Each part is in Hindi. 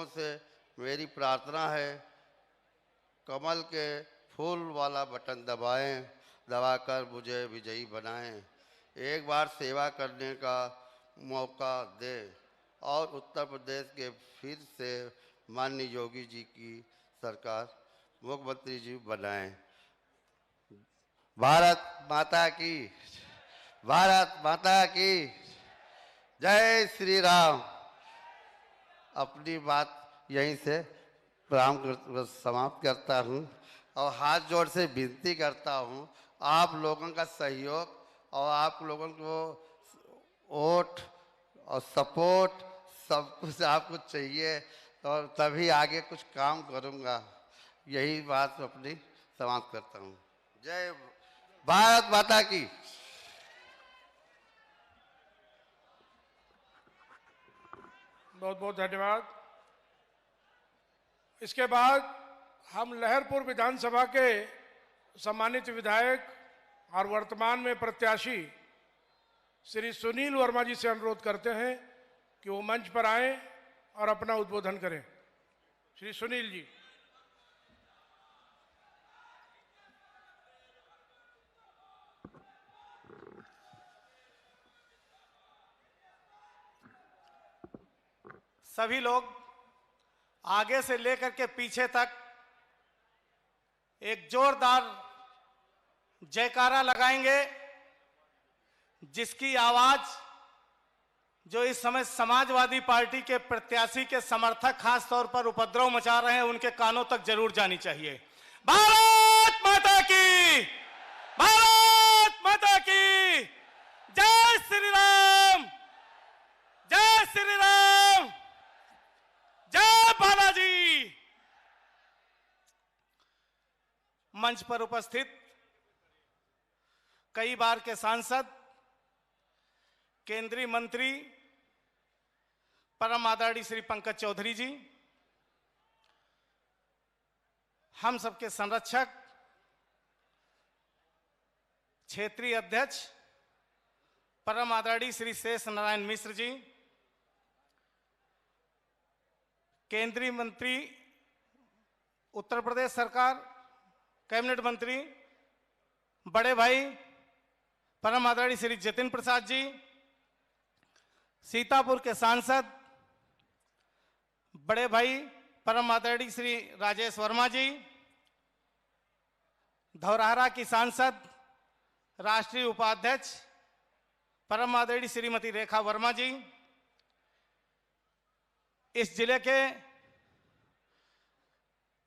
लोगों से मेरी प्रार्थना है, कमल के फूल वाला बटन दबाएं, दबाकर मुझे विजयी बनाएं। एक बार सेवा करने का मौका दें और उत्तर प्रदेश के फिर से माननीय योगी जी की सरकार मुख्यमंत्री जी बनाएं। भारत माता की, भारत माता की जय श्री राम। अपनी बात यहीं से समाप्त करता हूं और हाथ जोड़ से विनती करता हूं, आप लोगों का सहयोग और आप लोगों को वोट और सपोर्ट सब कुछ आपको चाहिए, और तभी आगे कुछ काम करूंगा। यही बात अपनी समाप्त करता हूं। जय भारत माता की। बहुत बहुत धन्यवाद। इसके बाद हम लहरपुर विधानसभा के सम्मानित विधायक और वर्तमान में प्रत्याशी श्री सुनील वर्मा जी से अनुरोध करते हैं कि वो मंच पर आएं और अपना उद्बोधन करें। श्री सुनील जी। सभी लोग आगे से लेकर के पीछे तक एक जोरदार जयकारा लगाएंगे, जिसकी आवाज जो इस समय समाजवादी पार्टी के प्रत्याशी के समर्थक खास तौर पर उपद्रव मचा रहे हैं उनके कानों तक जरूर जानी चाहिए। भारत माता की, भारत माता की जय श्री राम, जय श्री राम, जय बालाजी। मंच पर उपस्थित कई बार के सांसद, केंद्रीय मंत्री परम आदरणीय श्री पंकज चौधरी जी, हम सबके संरक्षक क्षेत्रीय अध्यक्ष परम आदरणीय श्री शेष नारायण मिश्र जी, केंद्रीय मंत्री उत्तर प्रदेश सरकार कैबिनेट मंत्री बड़े भाई परम आदरणीय श्री जतिन प्रसाद जी, सीतापुर के सांसद बड़े भाई परम आदरणीय श्री राजेश वर्मा जी, धौरहरा की सांसद राष्ट्रीय उपाध्यक्ष परम आदरणीय श्रीमती रेखा वर्मा जी, इस जिले के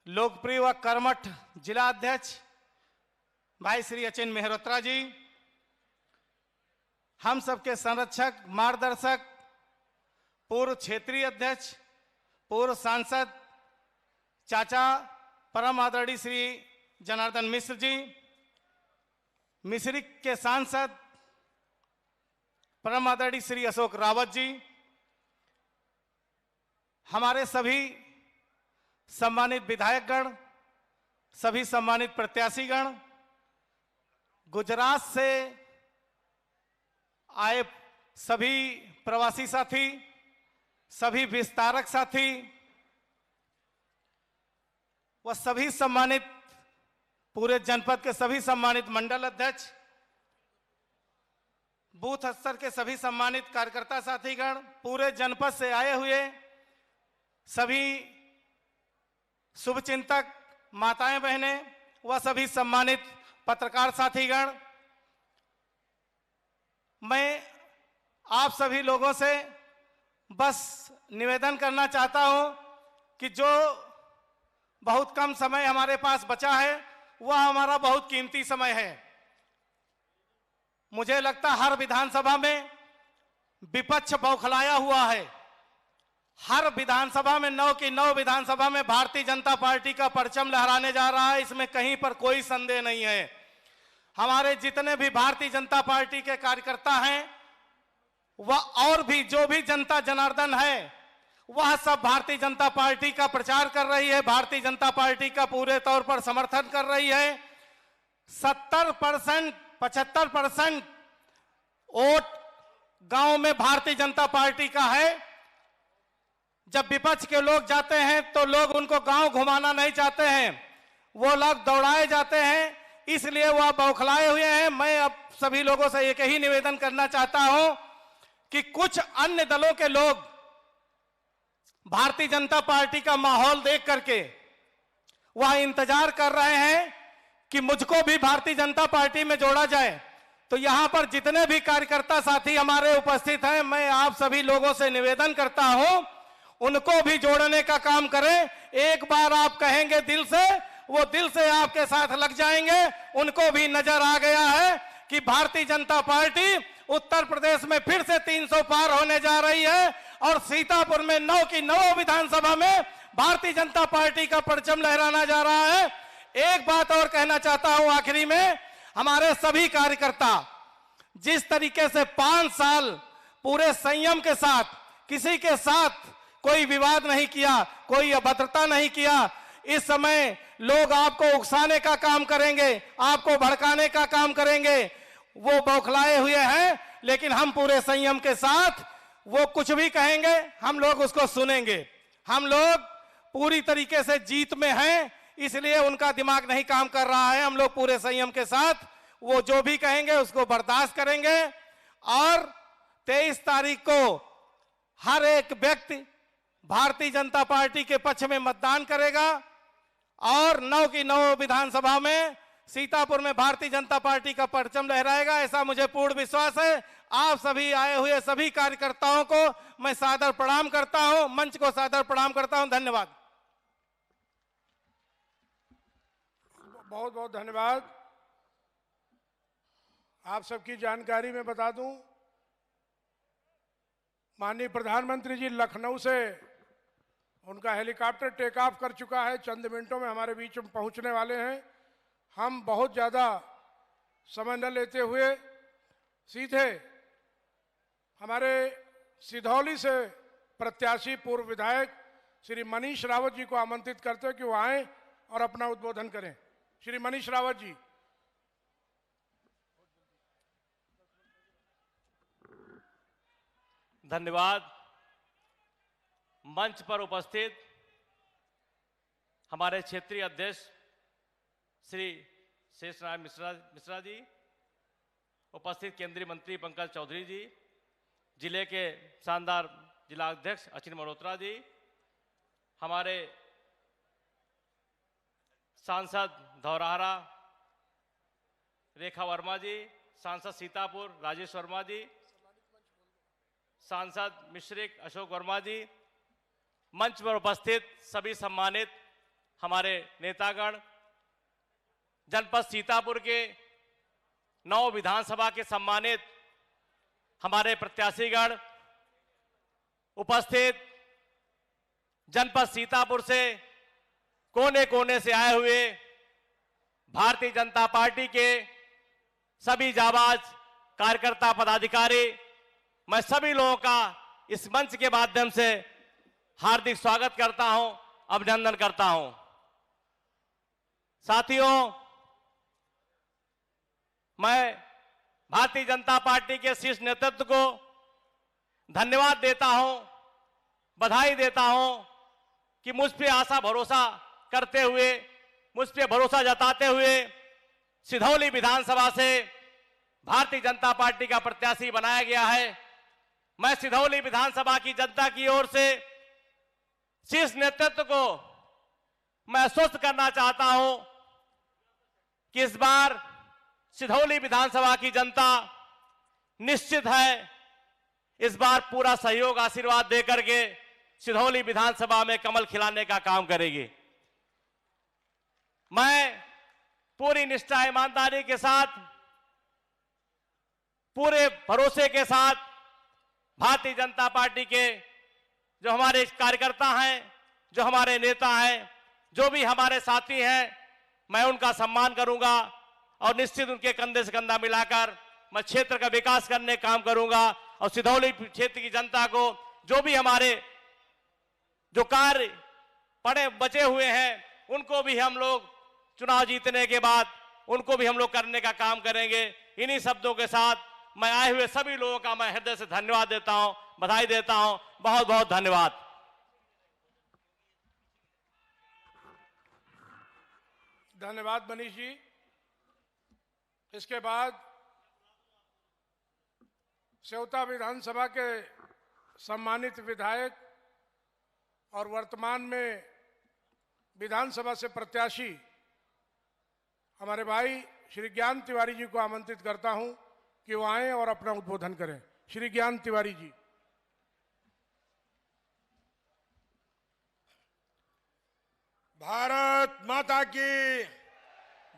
लोकप्रिय व कर्मठ जिला अध्यक्ष भाई श्री अचिन मेहरोत्रा जी, हम सबके संरक्षक मार्गदर्शक पूर्व क्षेत्रीय अध्यक्ष पूर्व सांसद चाचा परम आदरणीय श्री जनार्दन मिश्र जी, मिश्रिक के सांसद परम आदरणीय श्री अशोक रावत जी, हमारे सभी सम्मानित विधायकगण, सभी सम्मानित प्रत्याशीगण, गुजरात से आए सभी प्रवासी साथी, सभी विस्तारक साथी व सभी सम्मानित पूरे जनपद के सभी सम्मानित मंडल अध्यक्ष, बूथ स्तर के सभी सम्मानित कार्यकर्ता साथीगण, पूरे जनपद से आए हुए सभी शुभचिंतक माताएं बहनें व सभी सम्मानित पत्रकार साथीगण, मैं आप सभी लोगों से बस निवेदन करना चाहता हूं कि जो बहुत कम समय हमारे पास बचा है वह हमारा बहुत कीमती समय है। मुझे लगता है हर विधानसभा में विपक्ष बौखलाया हुआ है। हर विधानसभा में 9 की 9 विधानसभा में भारतीय जनता पार्टी का परचम लहराने जा रहा है, इसमें कहीं पर कोई संदेह नहीं है। हमारे जितने भी भारतीय जनता पार्टी के कार्यकर्ता हैं वह और भी जो भी जनता जनार्दन है वह सब भारतीय जनता पार्टी का प्रचार कर रही है, भारतीय जनता पार्टी का पूरे तौर पर समर्थन कर रही है। 70% 75% वोट गांव में भारतीय जनता पार्टी का है। जब विपक्ष के लोग जाते हैं तो लोग उनको गांव घुमाना नहीं चाहते हैं, वो लोग दौड़ाए जाते हैं, इसलिए वो बौखलाए हुए हैं। मैं अब सभी लोगों से एक ही निवेदन करना चाहता हूं कि कुछ अन्य दलों के लोग भारतीय जनता पार्टी का माहौल देख करके वह इंतजार कर रहे हैं कि मुझको भी भारतीय जनता पार्टी में जोड़ा जाए। तो यहां पर जितने भी कार्यकर्ता साथी हमारे उपस्थित हैं, मैं आप सभी लोगों से निवेदन करता हूं उनको भी जोड़ने का काम करें। एक बार आप कहेंगे दिल से, वो दिल से आपके साथ लग जाएंगे। उनको भी नजर आ गया है कि भारतीय जनता पार्टी उत्तर प्रदेश में फिर से 300 पार होने जा रही है और सीतापुर में 9 की 9 विधानसभा में भारतीय जनता पार्टी का परचम लहराना जा रहा है। एक बात और कहना चाहता हूं आखिरी में, हमारे सभी कार्यकर्ता जिस तरीके से 5 साल पूरे संयम के साथ, किसी के साथ कोई विवाद नहीं किया, कोई अभद्रता नहीं किया, इस समय लोग आपको उकसाने का काम करेंगे, आपको भड़काने का काम करेंगे, वो बौखलाए हुए हैं। लेकिन हम पूरे संयम के साथ, वो कुछ भी कहेंगे हम लोग उसको सुनेंगे। हम लोग पूरी तरीके से जीत में हैं, इसलिए उनका दिमाग नहीं काम कर रहा है। हम लोग पूरे संयम के साथ वो जो भी कहेंगे उसको बर्दाश्त करेंगे। और 23 तारीख को हर एक व्यक्ति भारतीय जनता पार्टी के पक्ष में मतदान करेगा और 9 की 9 विधानसभा में सीतापुर में भारतीय जनता पार्टी का परचम लहराएगा, ऐसा मुझे पूर्ण विश्वास है। आप सभी आए हुए सभी कार्यकर्ताओं को मैं सादर प्रणाम करता हूं, मंच को सादर प्रणाम करता हूं। धन्यवाद। बहुत बहुत धन्यवाद। आप सबकी जानकारी में बता दूं, माननीय प्रधानमंत्री जी लखनऊ से उनका हेलीकॉप्टर टेक ऑफ कर चुका है, चंद मिनटों में हमारे बीच में पहुंचने वाले हैं। हम बहुत ज़्यादा समय न लेते हुए सीधे हमारे सिधौली से प्रत्याशी पूर्व विधायक श्री मनीष रावत जी को आमंत्रित करते हैं कि वो आए और अपना उद्बोधन करें। श्री मनीष रावत जी। धन्यवाद। मंच पर उपस्थित हमारे क्षेत्रीय अध्यक्ष श्री शेषनारायण मिश्रा जी, उपस्थित केंद्रीय मंत्री पंकज चौधरी जी, जिले के शानदार जिला अध्यक्ष अचिन मल्होत्रा जी, हमारे सांसद धौरहरा रेखा वर्मा जी, सांसद सीतापुर राजेश वर्मा जी, सांसद मिश्रिक अशोक वर्मा जी, मंच पर उपस्थित सभी सम्मानित हमारे नेतागण, जनपद सीतापुर के 9 विधानसभा के सम्मानित हमारे प्रत्याशीगण, उपस्थित जनपद सीतापुर से कोने कोने से आए हुए भारतीय जनता पार्टी के सभी जाबाज कार्यकर्ता पदाधिकारी, मैं सभी लोगों का इस मंच के माध्यम से हार्दिक स्वागत करता हूं, अभिनंदन करता हूं। साथियों, मैं भारतीय जनता पार्टी के शीर्ष नेतृत्व को धन्यवाद देता हूं, बधाई देता हूं कि मुझ पे आशा भरोसा करते हुए, मुझ पे भरोसा जताते हुए सिधौली विधानसभा से भारतीय जनता पार्टी का प्रत्याशी बनाया गया है। मैं सिधौली विधानसभा की जनता की ओर से शीर्ष नेतृत्व को मैं आश्वस्त करना चाहता हूं कि इस बार सिधौली विधानसभा की जनता निश्चित है इस बार पूरा सहयोग आशीर्वाद देकर के सिधौली विधानसभा में कमल खिलाने का काम करेगी। मैं पूरी निष्ठा ईमानदारी के साथ, पूरे भरोसे के साथ भारतीय जनता पार्टी के जो हमारे कार्यकर्ता हैं, जो हमारे नेता हैं, जो भी हमारे साथी हैं, मैं उनका सम्मान करूंगा और निश्चित उनके कंधे से कंधा मिलाकर मैं क्षेत्र का विकास करने का काम करूंगा और सिधौली क्षेत्र की जनता को जो भी हमारे जो कार्य पड़े बचे हुए हैं उनको भी हम लोग चुनाव जीतने के बाद उनको भी हम लोग करने का काम करेंगे। इन्हीं शब्दों के साथ मैं आए हुए सभी लोगों का मैं हृदय से धन्यवाद देता हूं, बधाई देता हूं। बहुत बहुत धन्यवाद। धन्यवाद मनीष जी। इसके बाद सेवता विधानसभा के सम्मानित विधायक और वर्तमान में विधानसभा से प्रत्याशी हमारे भाई श्री ज्ञान तिवारी जी को आमंत्रित करता हूं कि वो आएं और अपना उद्बोधन करें। श्री ज्ञान तिवारी जी। भारत माता की,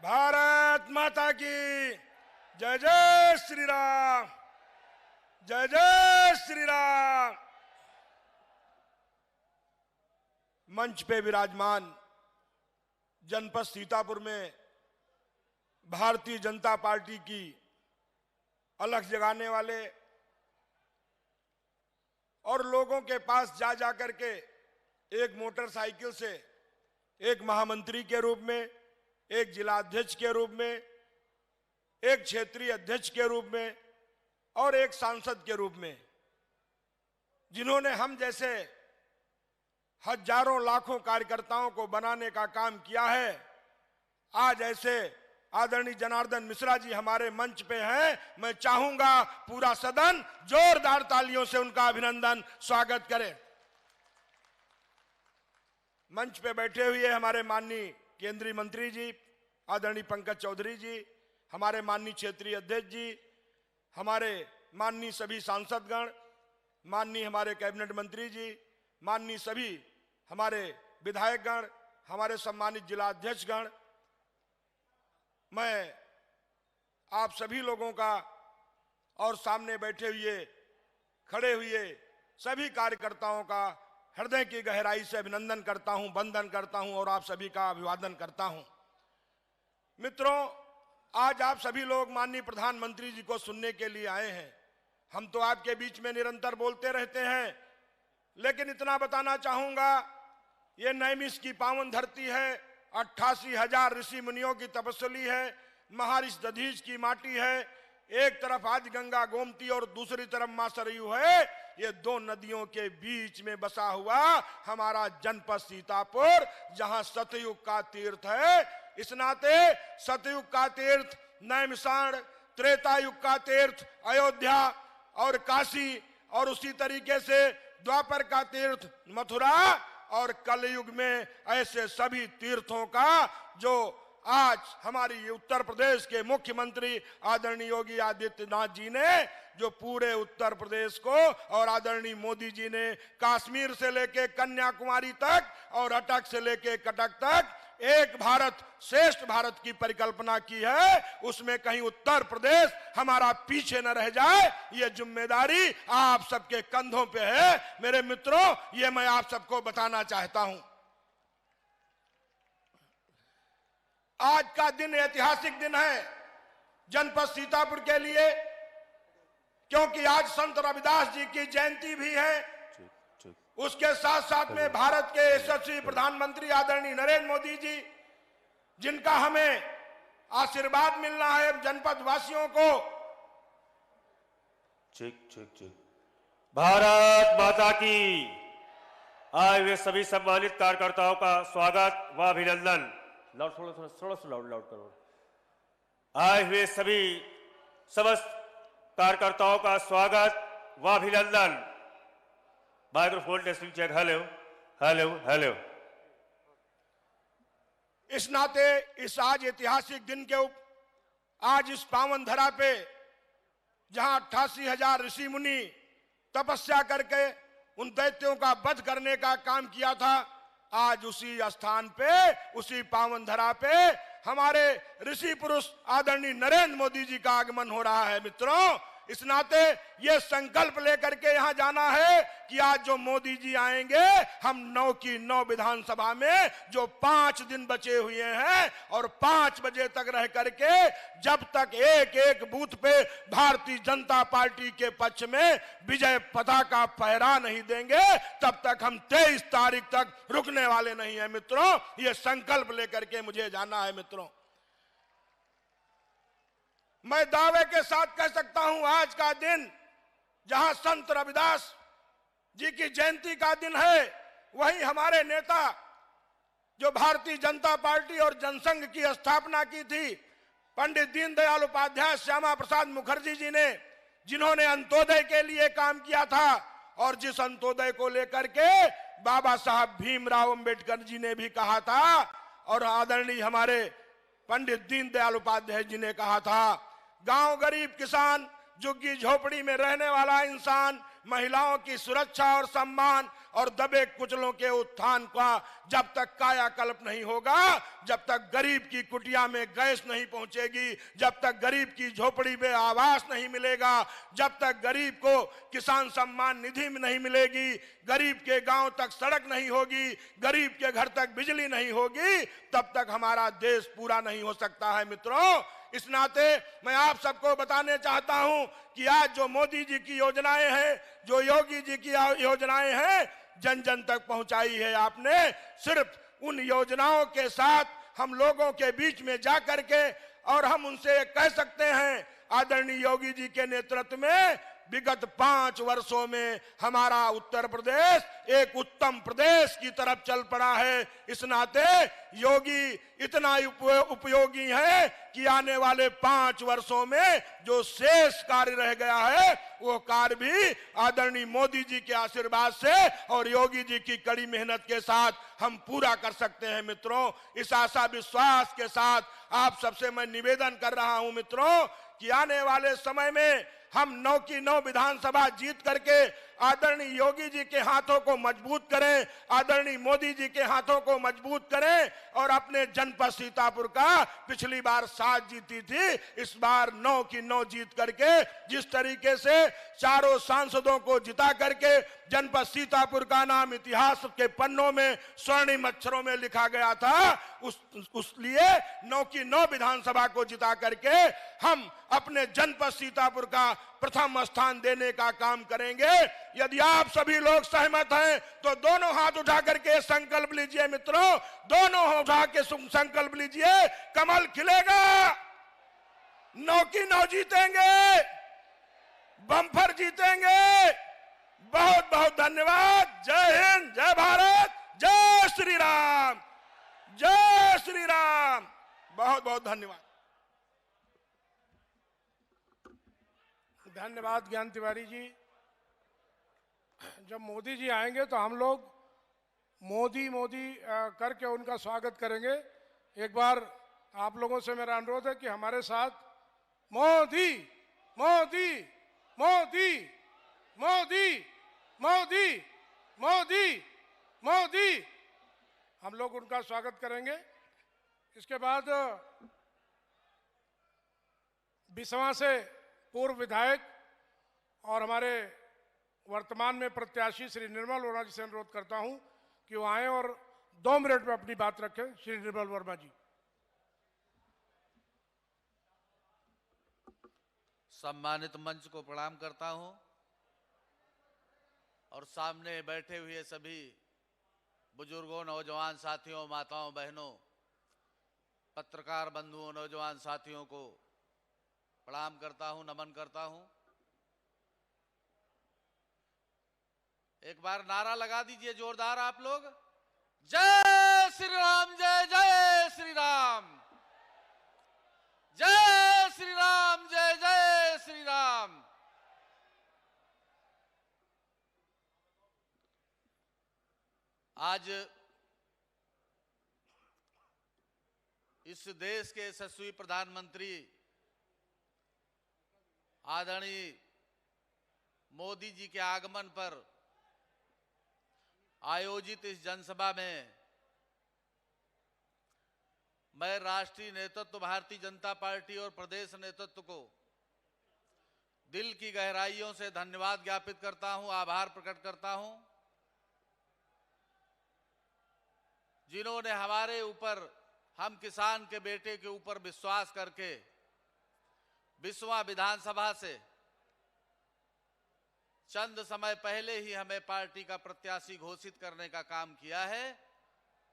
भारत माता की जय। जय श्री राम, जय जय श्री राम। मंच पे विराजमान जनपद सीतापुर में भारतीय जनता पार्टी की अलख जगाने वाले और लोगों के पास जा जा करके एक मोटरसाइकिल से एक महामंत्री के रूप में, एक जिला अध्यक्ष के रूप में, एक क्षेत्रीय अध्यक्ष के रूप में और एक सांसद के रूप में, जिन्होंने हम जैसे हजारों लाखों कार्यकर्ताओं को बनाने का काम किया है, आज ऐसे आदरणीय जनार्दन मिश्रा जी हमारे मंच पे हैं। मैं चाहूंगा पूरा सदन जोरदार तालियों से उनका अभिनंदन स्वागत करे। मंच पे बैठे हुए हमारे माननीय केंद्रीय मंत्री जी आदरणीय पंकज चौधरी जी, हमारे माननीय क्षेत्रीय अध्यक्ष जी, हमारे माननीय सभी सांसदगण, माननीय हमारे कैबिनेट मंत्री जी, माननीय सभी हमारे विधायकगण, हमारे सम्मानित जिला अध्यक्षगण, मैं आप सभी लोगों का और सामने बैठे हुए खड़े हुए सभी कार्यकर्ताओं का हृदय की गहराई से अभिनंदन करता हूं, वंदन करता हूं और आप सभी का अभिवादन करता हूं। मित्रों, आज आप सभी लोग माननीय प्रधानमंत्री जी को सुनने के लिए आए हैं। हम तो आपके बीच में निरंतर बोलते रहते हैं, लेकिन इतना बताना चाहूंगा, ये नैमिष की पावन धरती है, 88,000 ऋषि मुनियों की तपस्वी है, महर्षि दधीच की माटी है, एक तरफ आज गंगा गोमती और दूसरी तरफ मां सरयू है। ये दो नदियों के बीच में बसा हुआ हमारा जनपद सीतापुर, जहां सतयुग का तीर्थ है। इस नाते सतयुग का तीर्थ नैमिषारण, त्रेता युग का तीर्थ अयोध्या और काशी, और उसी तरीके से द्वापर का तीर्थ मथुरा, और कलयुग में ऐसे सभी तीर्थों का जो आज हमारी उत्तर प्रदेश के मुख्यमंत्री आदरणीय योगी आदित्यनाथ जी ने जो पूरे उत्तर प्रदेश को और आदरणीय मोदी जी ने कश्मीर से लेके कन्याकुमारी तक और अटक से लेके कटक तक एक भारत श्रेष्ठ भारत की परिकल्पना की है, उसमें कहीं उत्तर प्रदेश हमारा पीछे न रह जाए, ये जिम्मेदारी आप सबके कंधों पे है। मेरे मित्रों, ये मैं आप सबको बताना चाहता हूं। आज का दिन ऐतिहासिक दिन है जनपद सीतापुर के लिए, क्योंकि आज संत रविदास जी की जयंती भी है। उसके साथ साथ में भारत के यशस्वी प्रधानमंत्री आदरणीय नरेंद्र मोदी जी, जिनका हमें आशीर्वाद मिलना है जनपद वासियों को। भारत माता की। आए हुए सभी सम्मानित कार्यकर्ताओं का स्वागत व अभिनंदन। लाउड थोड़ा सा लाउड करो। आए हुए सभी समस्त कार्यकर्ताओं का स्वागत व अभिनंदन। Microphone testing check. Hello hello hello. इस नाते इस आज ऐतिहासिक दिन के आज इस पावन धरा पे जहां 88,000 ऋषि मुनि तपस्या करके उन दैत्यों का वध करने का काम किया था, आज उसी स्थान पे उसी पावन धरा पे हमारे ऋषि पुरुष आदरणीय नरेंद्र मोदी जी का आगमन हो रहा है। मित्रों, इस नाते ये संकल्प लेकर के यहां जाना है कि आज जो मोदी जी आएंगे, हम 9 की 9 विधानसभा में जो 5 दिन बचे हुए हैं और 5 बजे तक रह करके जब तक एक एक बूथ पे भारतीय जनता पार्टी के पक्ष में विजय पताका फहरा नहीं देंगे, तब तक हम 23 तारीख तक रुकने वाले नहीं है। मित्रों, ये संकल्प लेकर के मुझे जाना है। मित्रों, मैं दावे के साथ कह सकता हूं, आज का दिन जहां संत रविदास जी की जयंती का दिन है, वहीं हमारे नेता जो भारतीय जनता पार्टी और जनसंघ की स्थापना की थी, पंडित दीनदयाल उपाध्याय, श्यामा प्रसाद मुखर्जी जी ने, जिन्होंने अंत्योदय के लिए काम किया था, और जिस अंत्योदय को लेकर के बाबा साहब भीमराव अंबेडकर जी ने भी कहा था, और आदरणीय हमारे पंडित दीनदयाल उपाध्याय जी ने कहा था, गांव गरीब किसान, झुग्गी झोपड़ी में रहने वाला इंसान, महिलाओं की सुरक्षा और सम्मान और दबे कुचलों के उत्थान का जब तक कायाकल्प नहीं होगा, जब तक गरीब की कुटिया में गैस नहीं पहुंचेगी, जब तक गरीब की झोपड़ी में आवास नहीं मिलेगा, जब तक गरीब को किसान सम्मान निधि में नहीं मिलेगी, गरीब के गांव तक सड़क नहीं होगी, गरीब के घर तक बिजली नहीं होगी, तब तक हमारा देश पूरा नहीं हो सकता है। मित्रों, इस नाते मैं आप सबको बताने चाहता हूं कि आज जो मोदी जी की योजनाएं हैं, जो योगी जी की योजनाएं हैं, जन जन तक पहुंचाई है आपने। सिर्फ उन योजनाओं के साथ हम लोगों के बीच में जा करके और हम उनसे कह सकते हैं, आदरणीय योगी जी के नेतृत्व में विगत 5 वर्षों में हमारा उत्तर प्रदेश एक उत्तम प्रदेश की तरफ चल पड़ा है। इस नाते योगी इतना उपयोगी है कि आने वाले 5 वर्षों में जो शेष कार्य रह गया है, वो कार्य भी आदरणीय मोदी जी के आशीर्वाद से और योगी जी की कड़ी मेहनत के साथ हम पूरा कर सकते हैं। मित्रों, इस आशा विश्वास के साथ आप सबसे मैं निवेदन कर रहा हूं मित्रों कि आने वाले समय में हम 9 की 9 विधानसभा जीत करके आदरणीय योगी जी के हाथों को मजबूत करें, आदरणीय मोदी जी के हाथों को मजबूत करें और अपने जनपद सीतापुर का पिछली बार 7 जीती थी, इस बार 9 की 9 जीत करके जिस तरीके से चारों सांसदों को जिता करके जनपद सीतापुर का नाम इतिहास के पन्नों में स्वर्णिम अक्षरों में लिखा गया था, उस लिए 9 की 9 विधानसभा को जिता करके हम अपने जनपद सीतापुर का प्रथम स्थान देने का काम करेंगे। यदि आप सभी लोग सहमत हैं तो दोनों हाथ उठा करके संकल्प लीजिए मित्रों, दोनों हाथ उठा के संकल्प लीजिए, कमल खिलेगा, 9 की 9 जीतेंगे, बम्पर जीतेंगे। बहुत बहुत धन्यवाद। जय हिंद, जय भारत, जय श्री राम, जय श्री राम। बहुत बहुत धन्यवाद। धन्यवाद ज्ञान तिवारी जी। जब मोदी जी आएंगे तो हम लोग मोदी मोदी करके उनका स्वागत करेंगे। एक बार आप लोगों से मेरा अनुरोध है कि हमारे साथ मोदी मोदी मोदी मोदी मोदी मोदी मोदी हम लोग उनका स्वागत करेंगे। इसके बाद बिसवा से पूर्व विधायक और हमारे वर्तमान में प्रत्याशी श्री निर्मल वर्मा जी से अनुरोध करता हूं कि वो आए और 2 मिनट में अपनी बात रखें। श्री निर्मल वर्मा जी। सम्मानित मंच को प्रणाम करता हूं और सामने बैठे हुए सभी बुजुर्गों, नौजवान साथियों, माताओं, बहनों, पत्रकार बंधुओं, नौजवान साथियों को प्रणाम करता हूं, नमन करता हूं। एक बार नारा लगा दीजिए जोरदार आप लोग, जय श्री राम, जय जय श्री राम, जय श्री राम, जय जय श्री राम। आज इस देश के यशस्वी प्रधानमंत्री आदरणीय मोदी जी के आगमन पर आयोजित इस जनसभा में मैं राष्ट्रीय नेतृत्व, भारतीय जनता पार्टी और प्रदेश नेतृत्व को दिल की गहराइयों से धन्यवाद ज्ञापित करता हूं, आभार प्रकट करता हूं, जिन्होंने हमारे ऊपर, हम किसान के बेटे के ऊपर विश्वास करके बिसवा विधानसभा से चंद समय पहले ही हमें पार्टी का प्रत्याशी घोषित करने का काम किया है।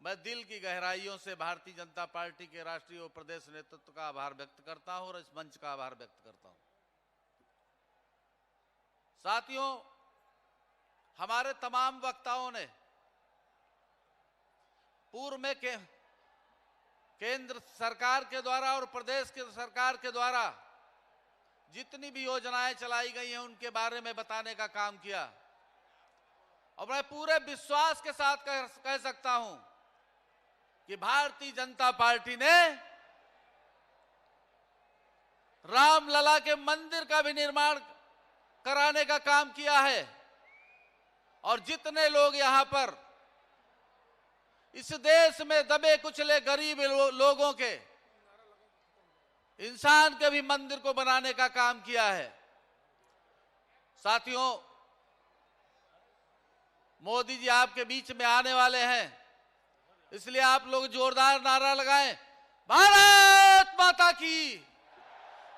मैं दिल की गहराइयों से भारतीय जनता पार्टी के राष्ट्रीय और प्रदेश नेतृत्व का आभार व्यक्त करता हूं और इस मंच का आभार व्यक्त करता हूं। साथियों, हमारे तमाम वक्ताओं ने पूर्व में केंद्र सरकार के द्वारा और प्रदेश के सरकार के द्वारा जितनी भी योजनाएं चलाई गई हैं उनके बारे में बताने का काम किया। और मैं पूरे विश्वास के साथ कह सकता हूं कि भारतीय जनता पार्टी ने रामलला के मंदिर का भी निर्माण कराने का काम किया है। और जितने लोग यहां पर इस देश में दबे कुचले गरीब लोगों के, इंसान के भी मंदिर को बनाने का काम किया है। साथियों, मोदी जी आपके बीच में आने वाले हैं, इसलिए आप लोग जोरदार नारा लगाएं, भारत माता की,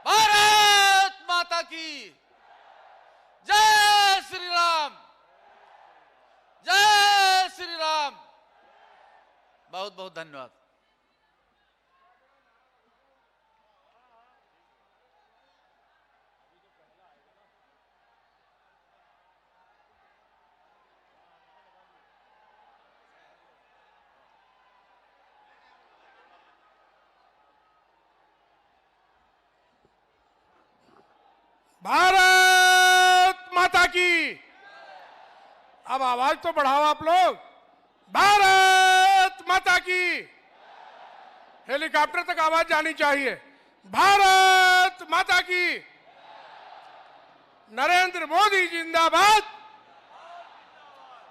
भारत माता की, जय श्री राम, जय श्री राम। बहुत बहुत धन्यवाद। भारत माता की। अब आवाज तो बढ़ाओ आप लोग। भारत माता की। हेलीकॉप्टर तक आवाज जानी चाहिए। भारत माता की। नरेंद्र मोदी जिंदाबाद,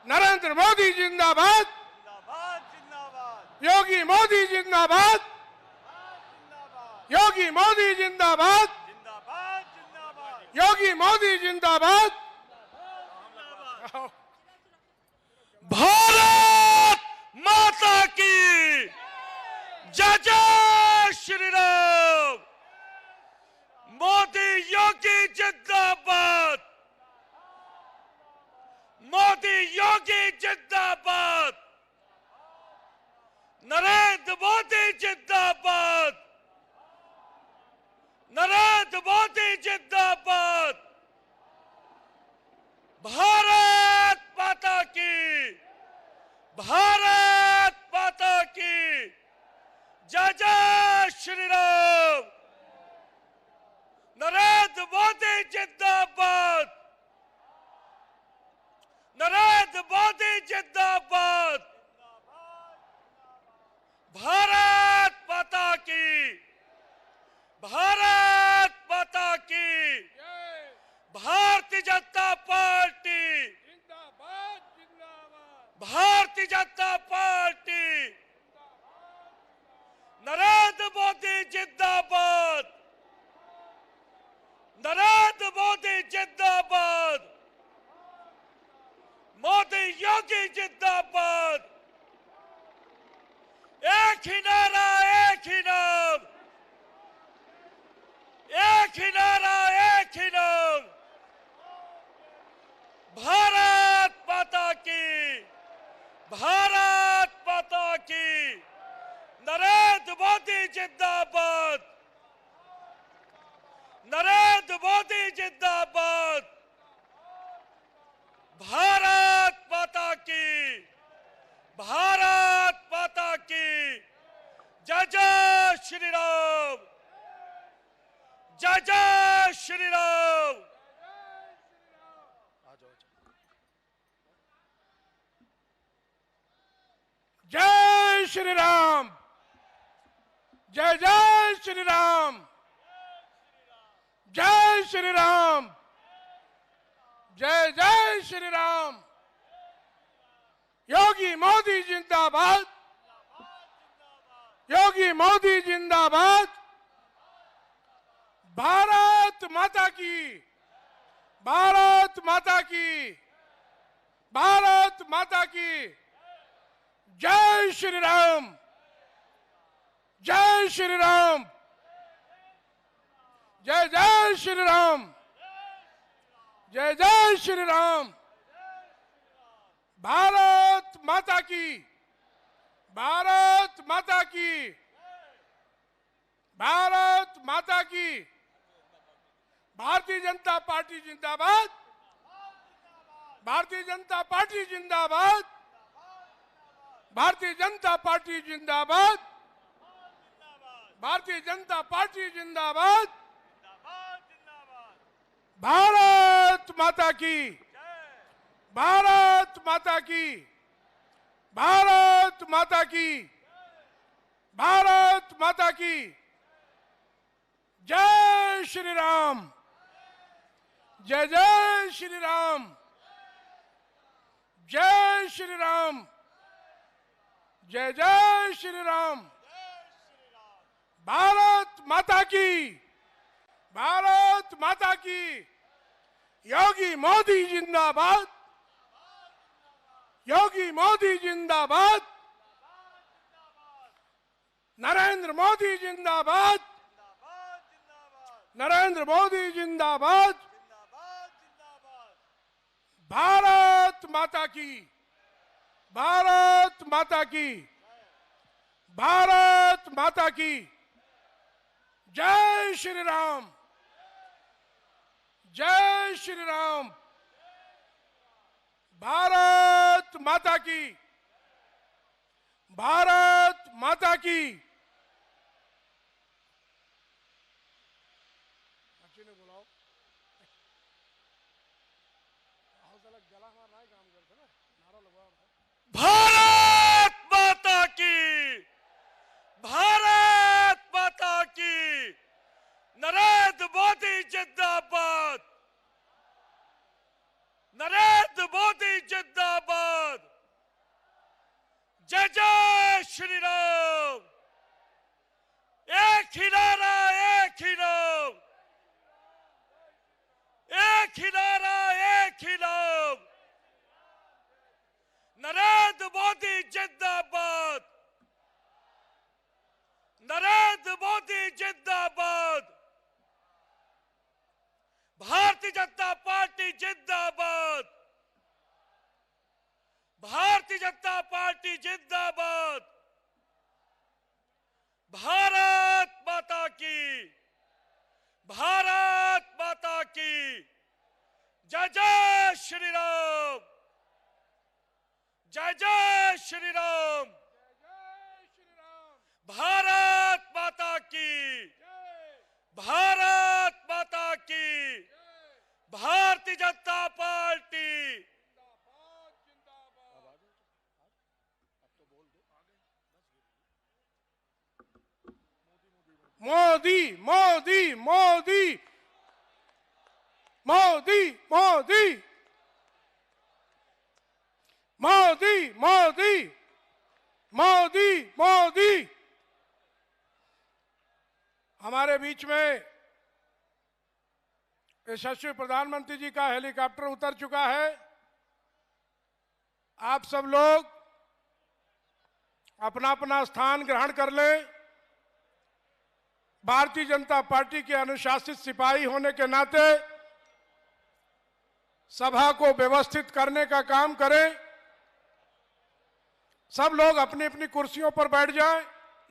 नरेंद्र मोदी जिंदाबाद, योगी मोदी जिंदाबाद, योगी मोदी जिंदाबाद, योगी मोदी जिंदाबाद। भारत माता की जय, जय श्री राम। मोदी योगी जिंदाबाद, मोदी योगी जिंदाबाद, नरेंद्र मोदी जिंदाबाद, नरेंद्र मोदी जिंदाबाद। भारत माता की, भारत माता की जय, जय श्री राम। नरेंद्र मोदी जिंदाबाद, नरेंद्र मोदी जिंदाबाद। भारत माता की, भारत माता की। भारतीय जनता पार्टी जिंदाबाद, जिंदाबाद। भारतीय जनता पार्टी। नरेंद्र मोदी जिंदाबाद, नरेंद्र मोदी जिंदाबाद, मोदी योगी जिंदाबाद। एक ही नारा, एक ही नाम, एक ही नारा, एक ही नाम। भारत माता की, भारत माता की। नरेंद्र मोदी जिंदाबाद, नरेंद्र मोदी जिंदाबाद। भारत माता की, भारत माता की जय, जय श्री राम, जय, जय श्री राम। जय श्री राम, जय जय श्री राम, जय श्री राम, जय जय श्री राम। योगी मोदी जिंदाबाद, योगी मोदी जिंदाबाद। भारत माता की, भारत माता की, भारत माता की। जय श्री राम, जय श्री राम, जय जय श्री राम, जय जय श्री राम। भारत माता की, भारत माता की, भारत माता की। भारतीय जनता पार्टी जिंदाबाद, भारतीय जनता पार्टी जिंदाबाद, भारतीय जनता पार्टी जिंदाबाद, भारतीय जनता पार्टी जिंदाबाद, भारत माता की, भारत माता की, भारत माता की, भारत माता की। जय श्री राम, जय जय श्री राम, जय श्री राम, जय जय श्री राम। भारत माता की, भारत माता की। योगी मोदी जिंदाबाद, योगी मोदी जिंदाबाद, नरेंद्र मोदी जिंदाबाद, नरेंद्र मोदी जिंदाबाद। भारत माता की, भारत माता की, भारत माता की। जय श्री राम, जय श्री राम। भारत माता की, भारत माता की। बुलाओ, गला हमारा काम करते ना, नारा लगवाओ। भारत माता की, भारत माता की। नरेंद्र मोदी जिंदाबाद, नरेंद्र मोदी जिंदाबाद। जय जय श्री राम। एक ही नारा, एक ही नाम, एक ही नारा, एक ही नाम। नरेंद्र मोदी जिंदाबाद, नरेंद्र मोदी जिंदाबाद। भारतीय जनता पार्टी जिंदाबाद, भारतीय जनता पार्टी जिंदाबाद। भारत माता की, भारत माता की। जय जय श्री राम, जय जय श्री राम। भारत माता की, भारत माता की। भारतीय जनता पार्टी। मोदी मोदी मोदी मोदी मोदी मोदी मोदी मोदी मोदी। हमारे बीच में यशस्वी प्रधानमंत्री जी का हेलीकॉप्टर उतर चुका है। आप सब लोग अपना अपना स्थान ग्रहण कर लें। भारतीय जनता पार्टी के अनुशासित सिपाही होने के नाते सभा को व्यवस्थित करने का काम करें। सब लोग अपनी अपनी कुर्सियों पर बैठ जाएं।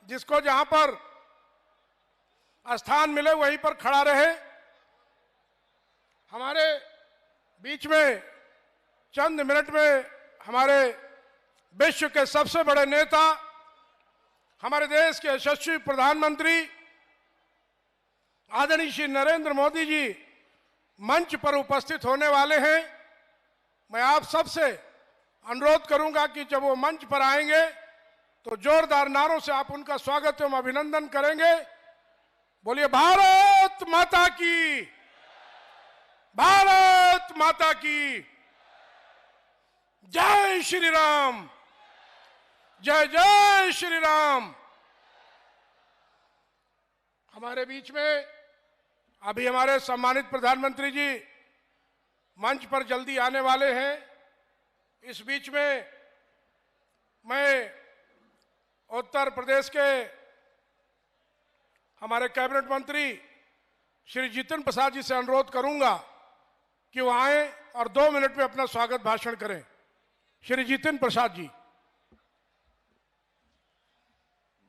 जिसको जहां पर स्थान मिले वहीं पर खड़ा रहे। हमारे बीच में चंद मिनट में हमारे विश्व के सबसे बड़े नेता, हमारे देश के यशस्वी प्रधानमंत्री आदरणीय श्री नरेंद्र मोदी जी मंच पर उपस्थित होने वाले हैं। मैं आप सबसे अनुरोध करूंगा कि जब वो मंच पर आएंगे तो जोरदार नारों से आप उनका स्वागत एवं अभिनंदन करेंगे। बोलिए भारत माता की, भारत माता की। जय श्री राम, जय जय श्री राम। हमारे बीच में अभी हमारे सम्मानित प्रधानमंत्री जी मंच पर जल्दी आने वाले हैं। इस बीच में मैं उत्तर प्रदेश के हमारे कैबिनेट मंत्री श्री जितिन प्रसाद जी से अनुरोध करूंगा कि वो आए और 2 मिनट में अपना स्वागत भाषण करें। श्री जितिन प्रसाद जी।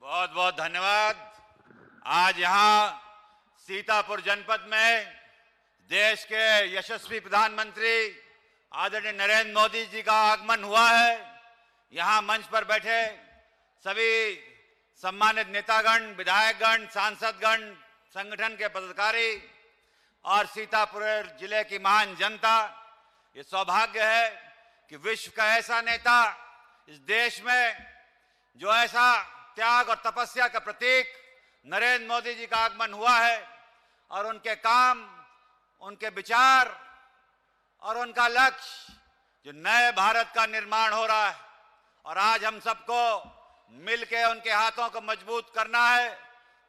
बहुत बहुत धन्यवाद। आज यहाँ सीतापुर जनपद में देश के यशस्वी प्रधानमंत्री आदरणीय नरेंद्र मोदी जी का आगमन हुआ है। यहाँ मंच पर बैठे सभी सम्मानित नेतागण, विधायकगण, सांसदगण, संगठन के पदाधिकारी और सीतापुर जिले की महान जनता, ये सौभाग्य है कि विश्व का ऐसा नेता इस देश में जो ऐसा त्याग और तपस्या का प्रतीक नरेंद्र मोदी जी का आगमन हुआ है और उनके काम, उनके विचार और उनका लक्ष्य जो नए भारत का निर्माण हो रहा है। और आज हम सबको मिलके उनके हाथों को मजबूत करना है।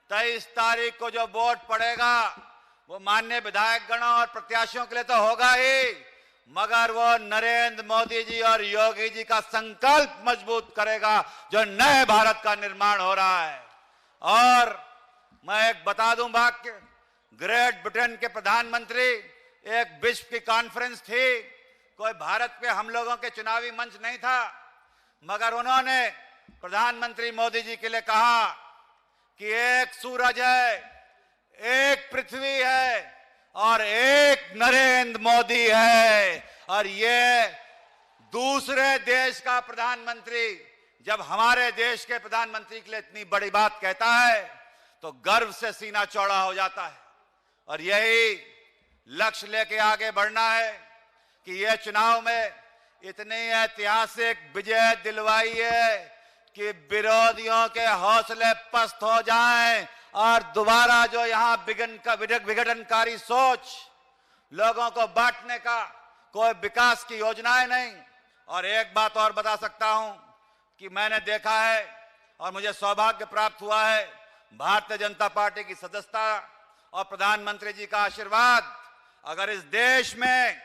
23 तारीख को जो वोट पड़ेगा वो माननीय विधायकगणों और प्रत्याशियों के लिए तो होगा ही, मगर वो नरेंद्र मोदी जी और योगी जी का संकल्प मजबूत करेगा जो नए भारत का निर्माण हो रहा है। और मैं एक बता दूं वाक्य, ग्रेट ब्रिटेन के प्रधानमंत्री, एक विश्व की कॉन्फ्रेंस थी, कोई भारत पे हम लोगों के चुनावी मंच नहीं था, मगर उन्होंने प्रधानमंत्री मोदी जी के लिए कहा कि एक सूरज है, एक पृथ्वी है और एक नरेंद्र मोदी है। और ये दूसरे देश का प्रधानमंत्री जब हमारे देश के प्रधानमंत्री के लिए इतनी बड़ी बात कहता है तो गर्व से सीना चौड़ा हो जाता है। और यही लक्ष्य लेके आगे बढ़ना है कि ये चुनाव में इतनी ऐतिहासिक विजय दिलवाई है कि विरोधियों के हौसले पस्त हो जाएं और दोबारा जो यहाँ विघटनकारी सोच, लोगों को बांटने का, कोई विकास की योजनाएं नहीं। और एक बात और बता सकता हूं कि मैंने देखा है और मुझे सौभाग्य प्राप्त हुआ है, भारतीय जनता पार्टी की सदस्यता और प्रधानमंत्री जी का आशीर्वाद, अगर इस देश में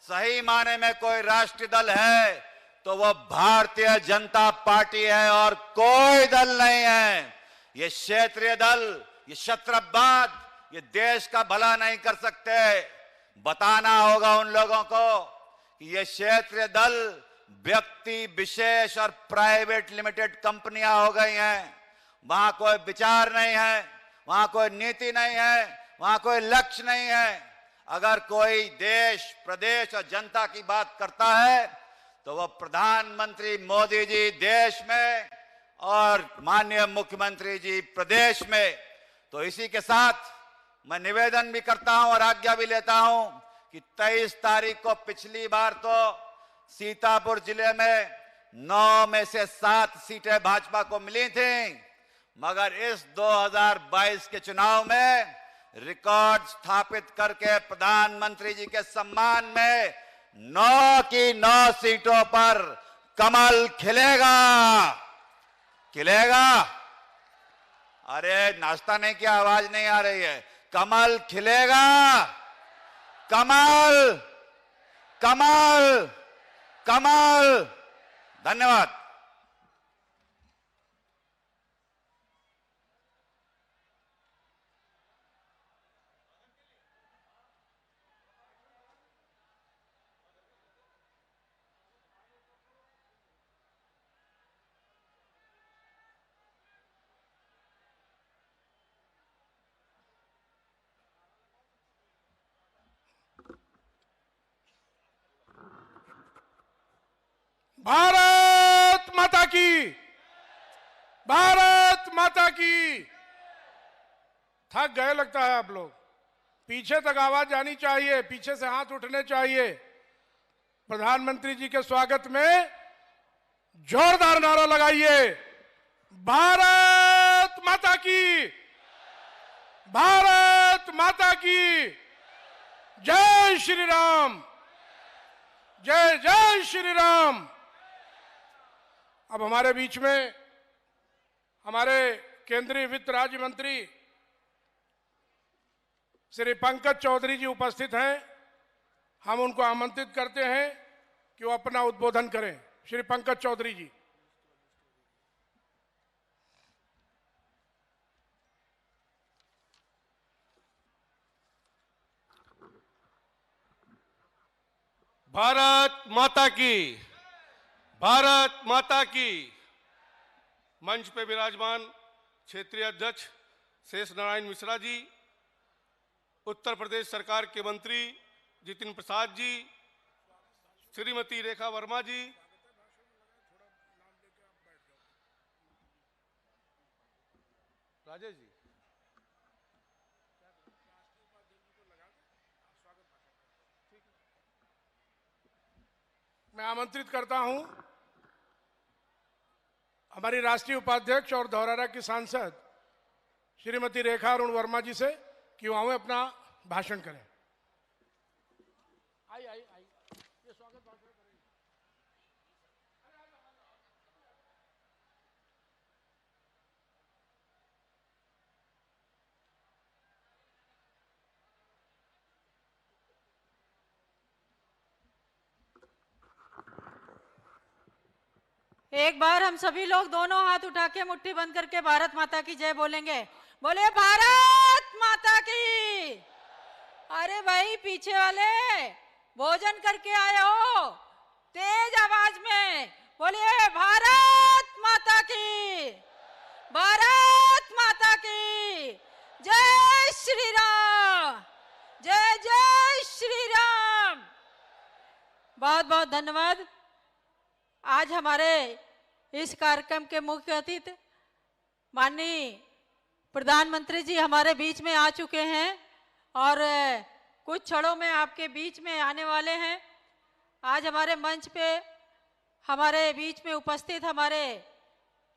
सही माने में कोई राष्ट्रीय दल है तो वो भारतीय जनता पार्टी है और कोई दल नहीं है। ये क्षेत्रीय दल, ये शत्रवाद, ये देश का भला नहीं कर सकते। बताना होगा उन लोगों को कि ये क्षेत्रीय दल व्यक्ति विशेष और प्राइवेट लिमिटेड कंपनियां हो गई हैं। वहां कोई विचार नहीं है, वहां कोई नीति नहीं है, वहां कोई लक्ष्य नहीं है। अगर कोई देश, प्रदेश और जनता की बात करता है तो वह प्रधानमंत्री मोदी जी देश में और माननीय मुख्यमंत्री जी प्रदेश में। तो इसी के साथ मैं निवेदन भी करता हूं और आज्ञा भी लेता हूं कि 23 तारीख को पिछली बार तो सीतापुर जिले में 9 में से 7 सीटें भाजपा को मिली थी, मगर इस 2022 के चुनाव में रिकॉर्ड स्थापित करके प्रधानमंत्री जी के सम्मान में 9 की 9 सीटों पर कमल खिलेगा। खिलेगा? अरे नाश्ता नहीं किया, आवाज नहीं आ रही है। कमल खिलेगा, कमल, कमल, कमल। धन्यवाद। भारत माता की, भारत माता की। थक गए लगता है आप लोग। पीछे तक आवाज जानी चाहिए, पीछे से हाथ उठने चाहिए। प्रधानमंत्री जी के स्वागत में जोरदार नारा लगाइए, भारत माता की, भारत माता की। जय श्री राम, जय जय श्री राम। अब हमारे बीच में हमारे केंद्रीय वित्त राज्य मंत्री श्री पंकज चौधरी जी उपस्थित हैं। हम उनको आमंत्रित करते हैं कि वो अपना उद्बोधन करें। श्री पंकज चौधरी जी। भारत माता की, भारत माता की। मंच पे विराजमान क्षेत्रीय अध्यक्ष शेष नारायण मिश्रा जी, उत्तर प्रदेश सरकार के मंत्री जितिन प्रसाद जी, श्रीमती रेखा वर्मा जी, राजेश जी। मैं आमंत्रित करता हूं हमारी राष्ट्रीय उपाध्यक्ष और धौरहरा की सांसद श्रीमती रेखा अरुण वर्मा जी से कि वो आए अपना भाषण करें। आई आई आई ये स्वागत भाषण करेंगे। एक बार हम सभी लोग दोनों हाथ उठा के मुट्ठी बंद करके भारत माता की जय बोलेंगे। बोले भारत माता की। अरे भाई पीछे वाले भोजन करके आए हो, तेज आवाज में बोलिए भारत माता की, भारत माता की। जय श्री राम, जय जय श्री राम। बहुत बहुत धन्यवाद। आज हमारे इस कार्यक्रम के मुख्य अतिथि माननीय प्रधानमंत्री जी हमारे बीच में आ चुके हैं और कुछ क्षणों में आपके बीच में आने वाले हैं। आज हमारे मंच पे हमारे बीच में उपस्थित हमारे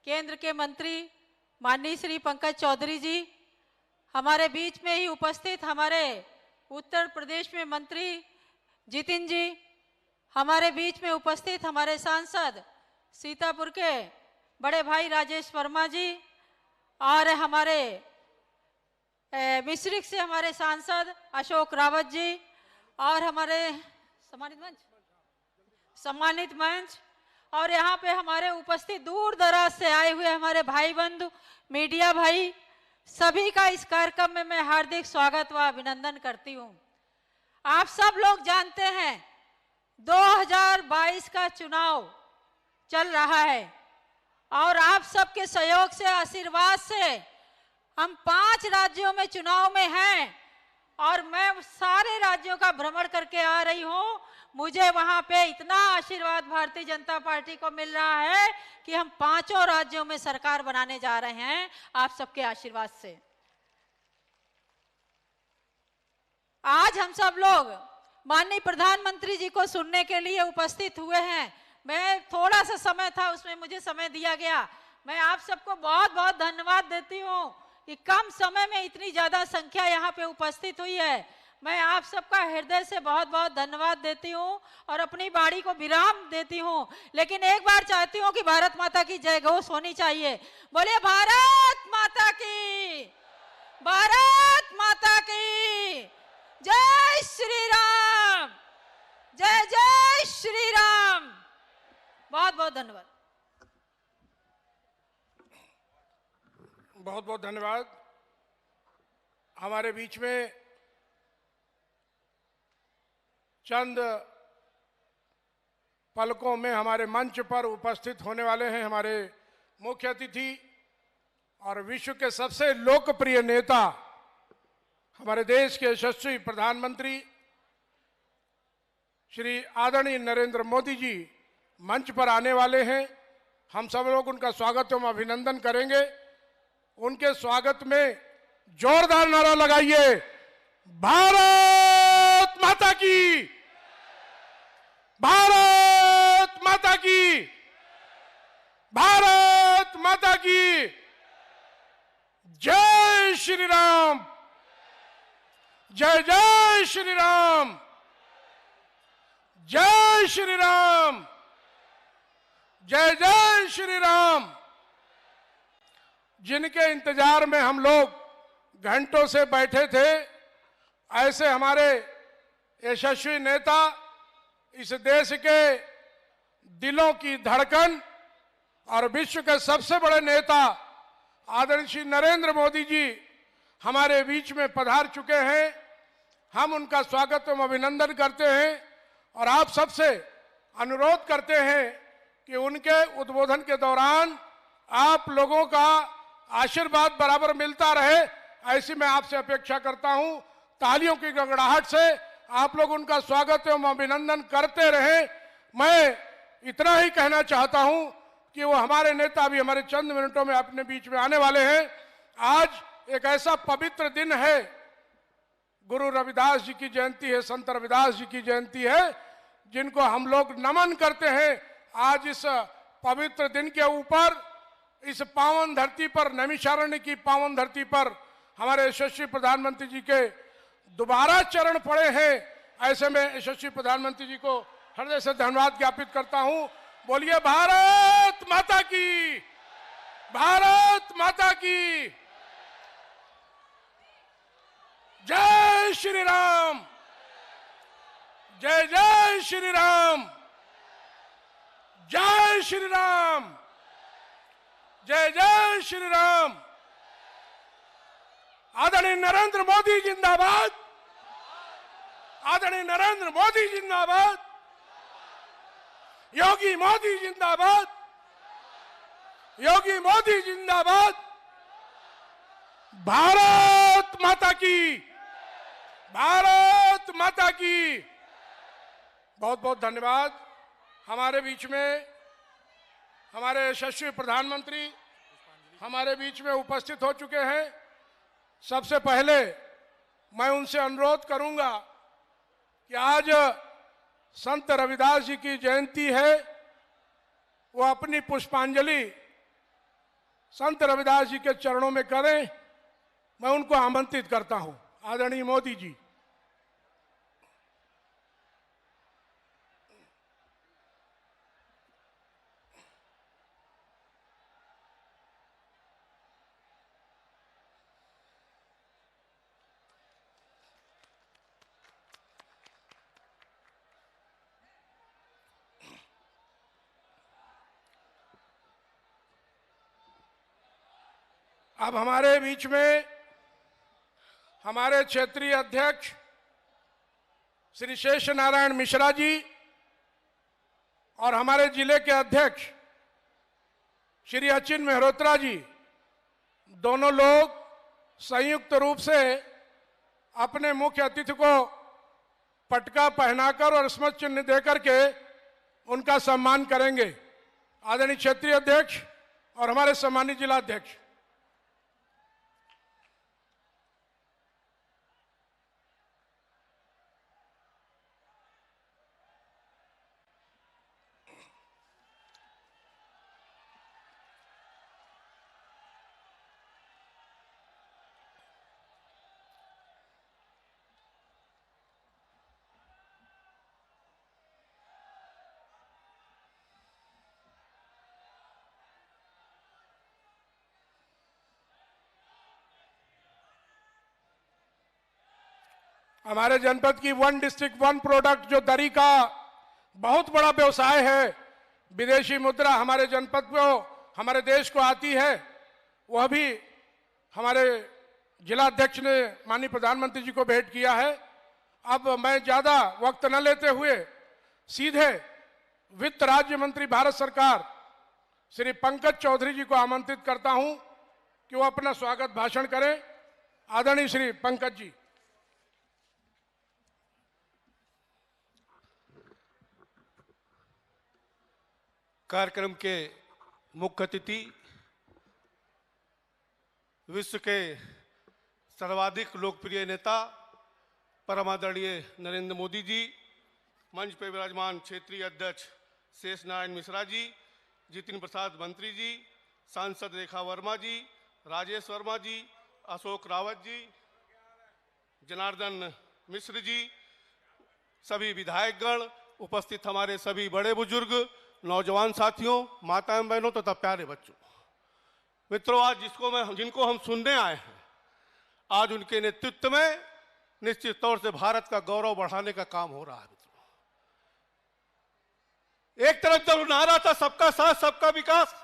केंद्र के मंत्री माननीय श्री पंकज चौधरी जी, हमारे बीच में ही उपस्थित हमारे उत्तर प्रदेश में मंत्री जितिन जी, हमारे बीच में उपस्थित हमारे सांसद सीतापुर के बड़े भाई राजेश वर्मा जी और हमारे मिश्रिक से हमारे सांसद अशोक रावत जी और हमारे सम्मानित मंच और यहाँ पे हमारे उपस्थित दूर दराज से आए हुए हमारे भाई बंधु मीडिया भाई, सभी का इस कार्यक्रम में मैं हार्दिक स्वागत व अभिनंदन करती हूँ। आप सब लोग जानते हैं 2022 का चुनाव चल रहा है और आप सबके सहयोग से, आशीर्वाद से हम 5 राज्यों में चुनाव में हैं और मैं सारे राज्यों का भ्रमण करके आ रही हूं। मुझे वहां पे इतना आशीर्वाद भारतीय जनता पार्टी को मिल रहा है कि हम 5 राज्यों में सरकार बनाने जा रहे हैं आप सबके आशीर्वाद से। आज हम सब लोग माननीय प्रधानमंत्री जी को सुनने के लिए उपस्थित हुए हैं। मैं थोड़ा सा समय था उसमें मुझे समय दिया गया। मैं आप सबको बहुत बहुत धन्यवाद देती हूँ कि कम समय में इतनी ज्यादा संख्या यहाँ पे उपस्थित हुई है। मैं आप सबका हृदय से बहुत बहुत धन्यवाद देती हूँ और अपनी बाड़ी को विराम देती हूँ। लेकिन एक बार चाहती हूँ कि भारत माता की जय घोष होनी चाहिए। बोलिए भारत माता की, भारत माता की। जय श्री राम, जय जय श्री राम। बहुत बहुत धन्यवाद। बहुत बहुत धन्यवाद। हमारे बीच में चंद पलकों में हमारे मंच पर उपस्थित होने वाले हैं हमारे मुख्य अतिथि और विश्व के सबसे लोकप्रिय नेता, हमारे देश के यशस्वी प्रधानमंत्री श्री आदरणीय नरेंद्र मोदी जी मंच पर आने वाले हैं। हम सब लोग उनका स्वागत एवं अभिनंदन करेंगे। उनके स्वागत में जोरदार नारा लगाइए, भारत माता की, भारत माता की, भारत माता की। जय श्री राम, जय जय श्री राम, जय श्री राम, जय जय श्री राम। जिनके इंतजार में हम लोग घंटों से बैठे थे, ऐसे हमारे यशस्वी नेता, इस देश के दिलों की धड़कन और विश्व के सबसे बड़े नेता आदरणीय श्री नरेंद्र मोदी जी हमारे बीच में पधार चुके हैं। हम उनका स्वागत एवं अभिनंदन करते हैं और आप सबसे अनुरोध करते हैं कि उनके उद्बोधन के दौरान आप लोगों का आशीर्वाद बराबर मिलता रहे, ऐसी मैं आपसे अपेक्षा करता हूं। तालियों की गड़गड़ाहट से आप लोग उनका स्वागत एवं अभिनंदन करते रहें। मैं इतना ही कहना चाहता हूं कि वो हमारे नेता भी हमारे चंद मिनटों में अपने बीच में आने वाले हैं आज एक ऐसा पवित्र दिन है, गुरु रविदास जी की जयंती है, संत रविदास जी की जयंती है, जिनको हम लोग नमन करते हैं। आज इस पवित्र दिन के ऊपर, इस पावन धरती पर, नैमिषारण्य की पावन धरती पर हमारे यशस्वी प्रधानमंत्री जी के दोबारा चरण पड़े हैं। ऐसे में यशस्वी प्रधानमंत्री जी को हृदय से धन्यवाद ज्ञापित करता हूं। बोलिए भारत माता की, भारत माता की जय श्री राम, जय जय श्री राम, जय श्री राम, जय जय श्री राम। आदरणीय नरेंद्र मोदी जिंदाबाद, आदरणीय नरेंद्र मोदी जिंदाबाद, योगी मोदी जिंदाबाद, योगी मोदी जिंदाबाद। भारत माता की, भारत माता की। बहुत बहुत धन्यवाद। हमारे बीच में हमारे यशस्वी प्रधानमंत्री हमारे बीच में उपस्थित हो चुके हैं। सबसे पहले मैं उनसे अनुरोध करूंगा कि आज संत रविदास जी की जयंती है, वो अपनी पुष्पांजलि संत रविदास जी के चरणों में करें। मैं उनको आमंत्रित करता हूं। आदरणीय मोदी जी। अब हमारे बीच में हमारे क्षेत्रीय अध्यक्ष श्री शेष नारायण मिश्रा जी और हमारे जिले के अध्यक्ष श्री अचिन मेहरोत्रा जी, दोनों लोग संयुक्त रूप से अपने मुख्य अतिथि को पटका पहनाकर और स्मृति चिन्ह देकर के उनका सम्मान करेंगे। आदरणीय क्षेत्रीय अध्यक्ष और हमारे सम्मानित जिला अध्यक्ष। हमारे जनपद की वन डिस्ट्रिक्ट वन प्रोडक्ट जो दरी का बहुत बड़ा व्यवसाय है, विदेशी मुद्रा हमारे जनपद को, हमारे देश को आती है, वह भी हमारे जिला अध्यक्ष ने माननीय प्रधानमंत्री जी को भेंट किया है। अब मैं ज्यादा वक्त न लेते हुए सीधे वित्त राज्य मंत्री भारत सरकार श्री पंकज चौधरी जी को आमंत्रित करता हूं कि वो अपना स्वागत भाषण करें। आदरणीय श्री पंकज जी। कार्यक्रम के मुख्य अतिथि, विश्व के सर्वाधिक लोकप्रिय नेता परम आदरणीय नरेंद्र मोदी जी, मंच पर विराजमान क्षेत्रीय अध्यक्ष शेष नारायण मिश्रा जी, जितिन प्रसाद मंत्री जी, सांसद रेखा वर्मा जी, राजेश वर्मा जी, अशोक रावत जी, जनार्दन मिश्र जी, सभी विधायकगण, उपस्थित हमारे सभी बड़े बुजुर्ग, नौजवान साथियों, माताएं बहनों तथा प्यारे बच्चों, मित्रों, आज जिनको हम सुनने आए हैं, आज उनके नेतृत्व में निश्चित तौर से भारत का गौरव बढ़ाने का काम हो रहा है। मित्रों, एक तरफ जब नारा था सबका साथ सबका विकास,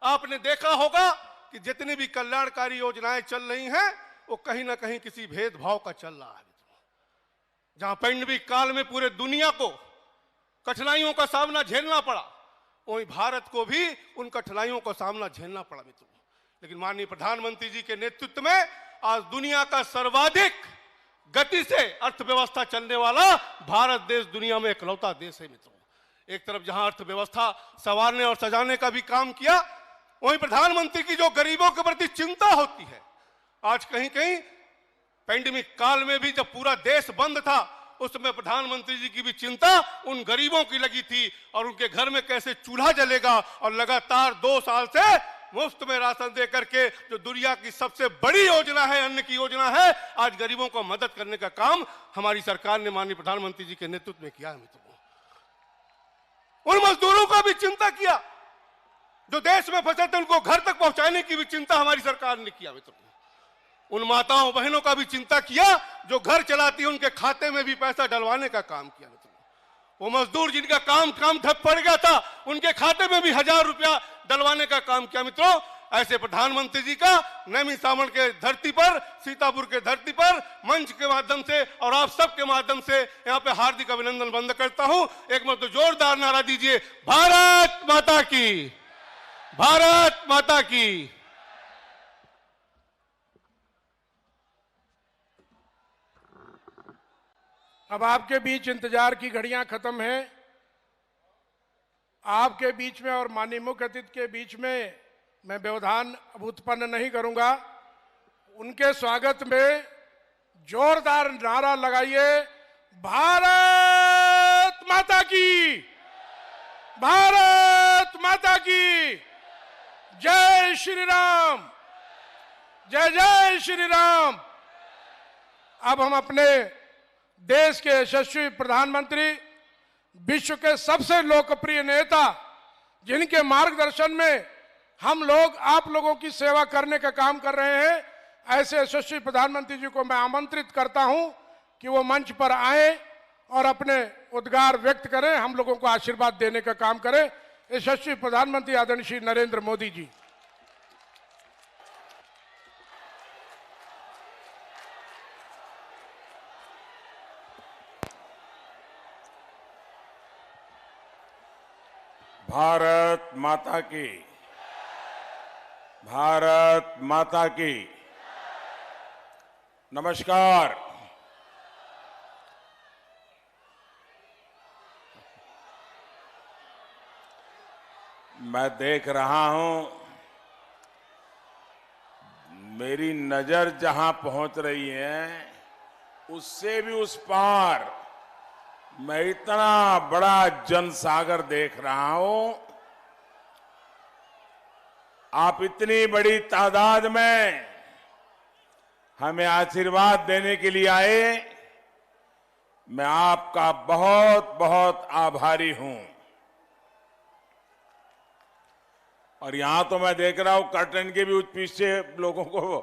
आपने देखा होगा कि जितनी भी कल्याणकारी योजनाएं चल रही हैं वो कहीं ना कहीं किसी भेदभाव का चल रहा है। जहां पैंडेमिक काल में पूरे दुनिया को कठिनाइयों का सामना झेलना पड़ा, वहीं भारत को भी उन कठिनाइयों का सामना झेलना पड़ा। मित्रों, लेकिन माननीय प्रधानमंत्री जी के नेतृत्व में आज दुनिया का सर्वाधिक गति से अर्थव्यवस्था चलने वाला भारत देश दुनिया में इकलौता देश है। मित्रों, एक तरफ जहां अर्थव्यवस्था संवारने और सजाने का भी काम किया, वहीं प्रधानमंत्री की जो गरीबों के प्रति चिंता होती है, आज कहीं कहीं पैंडेमिक काल में भी जब पूरा देश बंद था, उसमें प्रधानमंत्री जी की भी चिंता उन गरीबों की लगी थी और उनके घर में कैसे चूल्हा जलेगा। और लगातार 2 साल से मुफ्त में राशन दे करके जो दुनिया की सबसे बड़ी योजना है, अन्न की योजना है, आज गरीबों को मदद करने का काम हमारी सरकार ने माननीय प्रधानमंत्री जी के नेतृत्व में किया है। मित्रों, उन मजदूरों का भी चिंता किया जो देश में फंसे थे, उनको घर तक पहुंचाने की भी चिंता हमारी सरकार ने किया। मित्रों, उन माताओं बहनों का भी चिंता किया जो घर चलाती है, उनके खाते में भी पैसा डलवाने का काम किया। वो मजदूर जिनका काम ठप पड़ गया था, उनके खाते में भी 1000 रुपया डलवाने का काम किया। मित्रों, ऐसे प्रधानमंत्री जी का नैमी सावण के धरती पर, सीतापुर के धरती पर मंच के माध्यम से और आप सबके माध्यम से यहाँ पे हार्दिक अभिनंदन बंद करता हूं। एक मतलब जोरदार नारा दीजिए, भारत माता की, भारत माता की। अब आपके बीच इंतजार की घड़ियां खत्म हैं। आपके बीच में और माननीय मुख्य अतिथि के बीच में मैं व्यवधान अब उत्पन्न नहीं करूंगा। उनके स्वागत में जोरदार नारा लगाइए, भारत माता की, भारत माता की, जय श्री राम, जय जय श्री राम। अब हम अपने देश के यशस्वी प्रधानमंत्री, विश्व के सबसे लोकप्रिय नेता, जिनके मार्गदर्शन में हम लोग आप लोगों की सेवा करने का काम कर रहे हैं, ऐसे यशस्वी प्रधानमंत्री जी को मैं आमंत्रित करता हूं कि वो मंच पर आए और अपने उद्गार व्यक्त करें, हम लोगों को आशीर्वाद देने का काम करें। यशस्वी प्रधानमंत्री आदरणीय श्री नरेंद्र मोदी जी। भारत माता की, भारत माता की। नमस्कार। मैं देख रहा हूं, मेरी नजर जहां पहुंच रही है, उससे भी उस पार मैं इतना बड़ा जनसागर देख रहा हूं। आप इतनी बड़ी तादाद में हमें आशीर्वाद देने के लिए आए, मैं आपका बहुत बहुत आभारी हूं। और यहां तो मैं देख रहा हूं कर्टन के भी पीछे लोगों को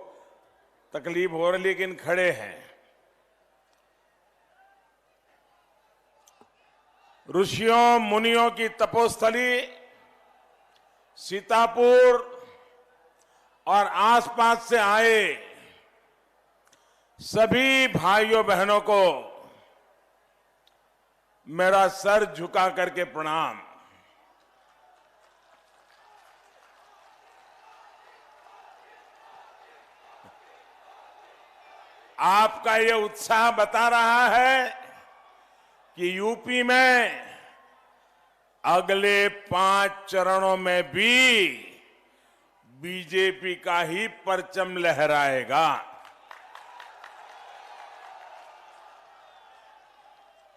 तकलीफ हो रही, लेकिन खड़े हैं। ऋषियों मुनियों की तपोस्थली सीतापुर और आसपास से आए सभी भाइयों बहनों को मेरा सर झुका करके प्रणाम। आपका ये उत्साह बता रहा है कि यूपी में अगले 5 चरणों में भी बीजेपी का ही परचम लहराएगा।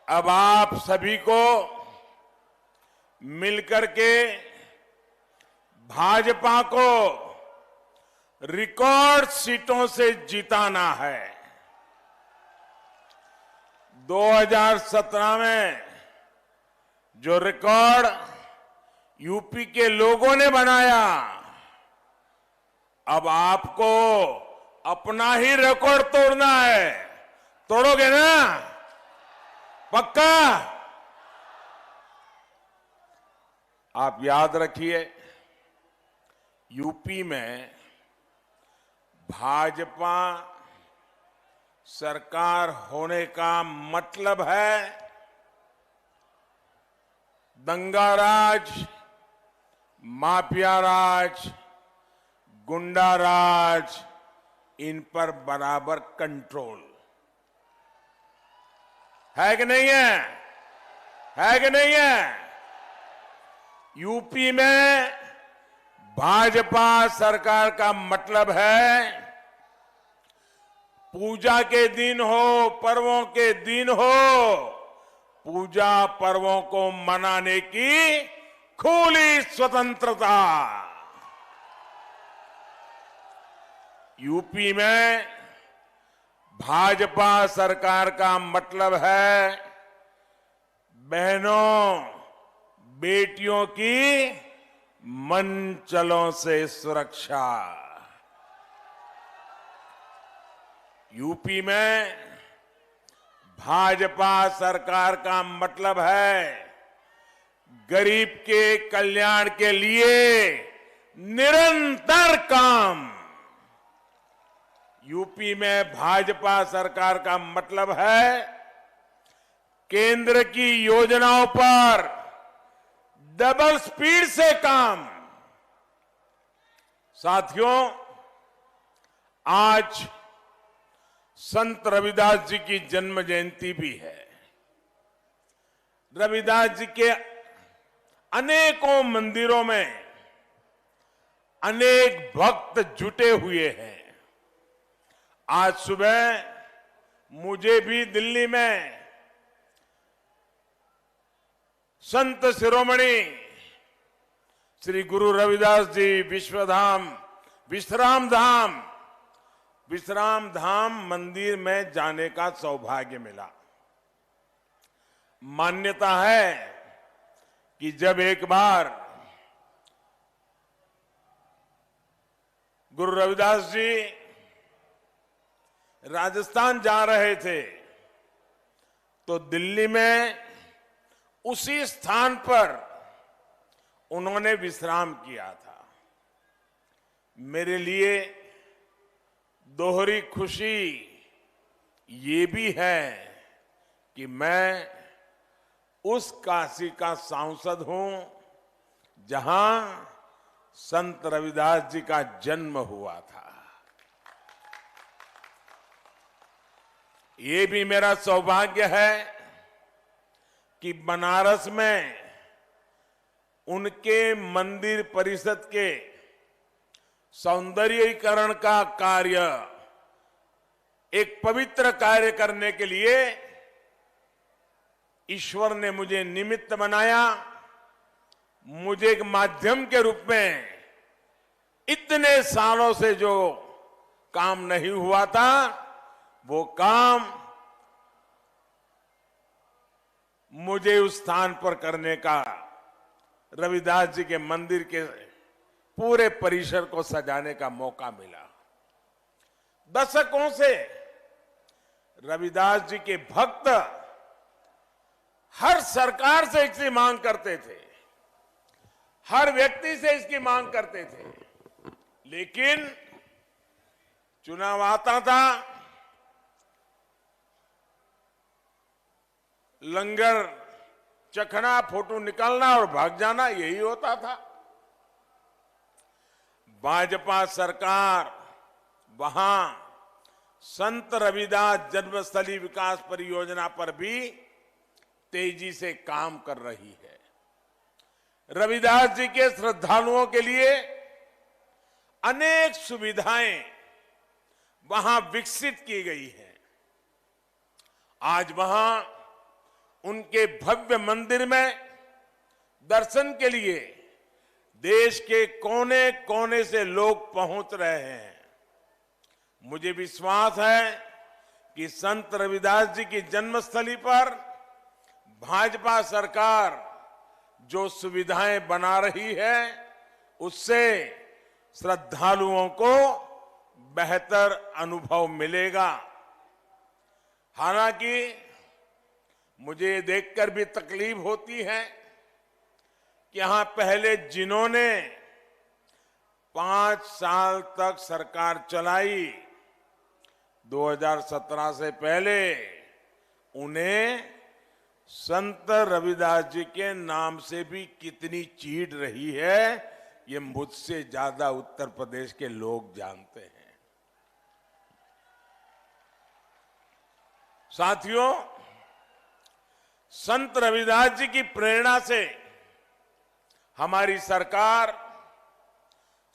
अब आप सभी को मिलकर के भाजपा को रिकॉर्ड सीटों से जिताना है। 2017 में जो रिकॉर्ड यूपी के लोगों ने बनाया, अब आपको अपना ही रिकॉर्ड तोड़ना है। तोड़ोगे ना? पक्का? आप याद रखिए, यूपी में भाजपा सरकार होने का मतलब है दंगा राज, माफिया राज, गुंडा राज, इन पर बराबर कंट्रोल है कि नहीं है? है कि नहीं है? यूपी में भाजपा सरकार का मतलब है पूजा के दिन हो, पर्वों के दिन हो, पूजा पर्वों को मनाने की खुली स्वतंत्रता। यूपी में भाजपा सरकार का मतलब है बहनों बेटियों की मनचलों से सुरक्षा। यूपी में भाजपा सरकार का मतलब है गरीब के कल्याण के लिए निरंतर काम। यूपी में भाजपा सरकार का मतलब है केंद्र की योजनाओं पर डबल स्पीड से काम। साथियों, आज संत रविदास जी की जन्म जयंती भी है। रविदास जी के अनेकों मंदिरों में अनेक भक्त जुटे हुए हैं। आज सुबह मुझे भी दिल्ली में संत शिरोमणि श्री गुरु रविदास जी विश्राम धाम मंदिर में जाने का सौभाग्य मिला। मान्यता है कि जब एक बार गुरु रविदास जी राजस्थान जा रहे थे तो दिल्ली में उसी स्थान पर उन्होंने विश्राम किया था। मेरे लिए दोहरी खुशी ये भी है कि मैं उस काशी का सांसद हूं जहां संत रविदास जी का जन्म हुआ था। ये भी मेरा सौभाग्य है कि बनारस में उनके मंदिर परिषद के सौंदर्यीकरण का कार्य, एक पवित्र कार्य करने के लिए ईश्वर ने मुझे निमित्त बनाया। मुझे एक माध्यम के रूप में इतने सालों से जो काम नहीं हुआ था वो काम मुझे उस स्थान पर करने का, रविदास जी के मंदिर के पूरे परिसर को सजाने का मौका मिला। दशकों से रविदास जी के भक्त हर सरकार से इसकी मांग करते थे, हर व्यक्ति से इसकी मांग करते थे, लेकिन चुनाव आता था, लंगर चखना, फोटो निकालना और भाग जाना, यही होता था। भाजपा सरकार वहां संत रविदास जन्मस्थली विकास परियोजना पर भी तेजी से काम कर रही है। रविदास जी के श्रद्धालुओं के लिए अनेक सुविधाएं वहां विकसित की गई है। आज वहां उनके भव्य मंदिर में दर्शन के लिए देश के कोने कोने से लोग पहुंच रहे हैं। मुझे विश्वास है कि संत रविदास जी की जन्मस्थली पर भाजपा सरकार जो सुविधाएं बना रही है उससे श्रद्धालुओं को बेहतर अनुभव मिलेगा। हालांकि मुझे ये देखकर भी तकलीफ होती है कि यहां पहले जिन्होंने 5 साल तक सरकार चलाई, 2017 से पहले, उन्हें संत रविदास जी के नाम से भी कितनी चीड़ रही है ये मुझसे ज्यादा उत्तर प्रदेश के लोग जानते हैं। साथियों, संत रविदास जी की प्रेरणा से हमारी सरकार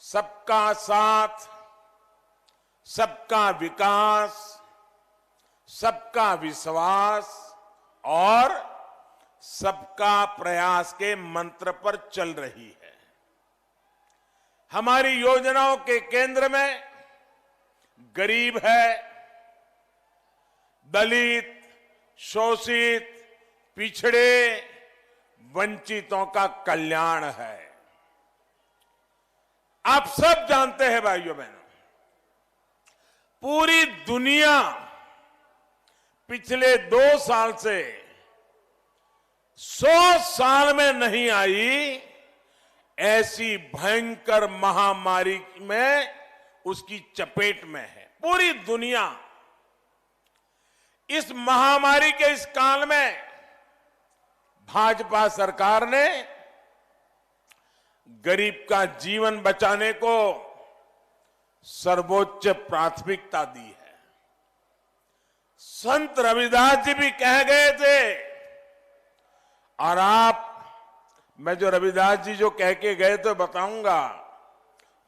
सबका साथ, सबका विकास, सबका विश्वास और सबका प्रयास के मंत्र पर चल रही है। हमारी योजनाओं के केंद्र में गरीब है, दलित, शोषित, पिछड़े, वंचितों का कल्याण है। आप सब जानते हैं भाइयों बहनों, पूरी दुनिया पिछले 2 साल से 100 साल में नहीं आई ऐसी भयंकर महामारी में उसकी चपेट में है पूरी दुनिया। इस महामारी के इस काल में भाजपा सरकार ने गरीब का जीवन बचाने को सर्वोच्च प्राथमिकता दी है। संत रविदास जी भी कह गए थे, और मैं जो रविदास जी जो कह के गए तो बताऊंगा,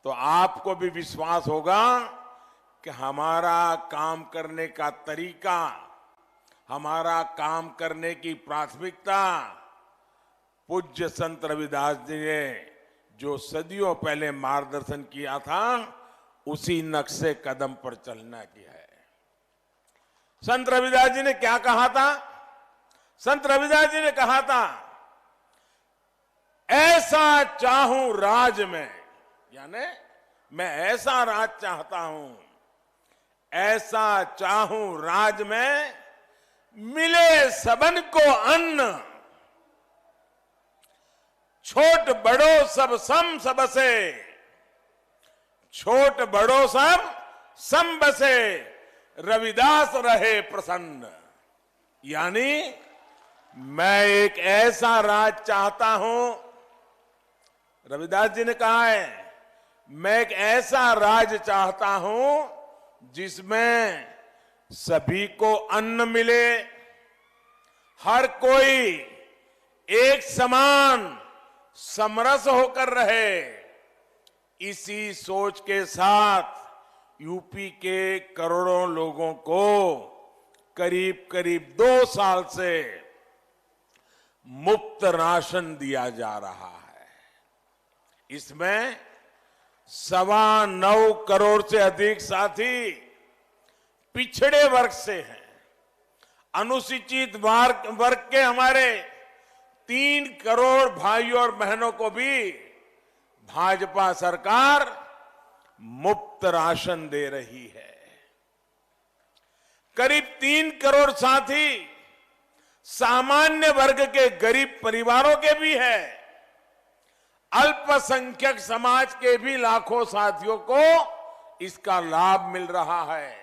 तो आपको भी विश्वास होगा कि हमारा काम करने का तरीका, हमारा काम करने की प्राथमिकता पूज्य संत रविदास जी ने जो सदियों पहले मार्गदर्शन किया था, उसी नक्शे कदम पर चलना की है। संत रविदास जी ने क्या कहा था? संत रविदास जी ने कहा था, ऐसा चाहूं राज में, यानी मैं ऐसा राज चाहता हूं, ऐसा चाहूं राज में मिले सबन को अन्न, छोट बड़ो सब सम सबसे, छोट बड़ो सब सम बसे, रविदास रहे प्रसन्न। यानी मैं एक ऐसा राज चाहता हूं, रविदास जी ने कहा है, मैं एक ऐसा राज चाहता हूं जिसमें सभी को अन्न मिले, हर कोई एक समान समरस होकर रहे। इसी सोच के साथ यूपी के करोड़ों लोगों को करीब करीब 2 साल से मुफ्त राशन दिया जा रहा है। इसमें 9.25 करोड़ से अधिक साथी पिछड़े वर्ग से हैं। अनुसूचित वर्ग के हमारे 3 करोड़ भाइयों और बहनों को भी भाजपा सरकार मुफ्त राशन दे रही है। करीब 3 करोड़ साथी सामान्य वर्ग के गरीब परिवारों के भी है। अल्पसंख्यक समाज के भी लाखों साथियों को इसका लाभ मिल रहा है।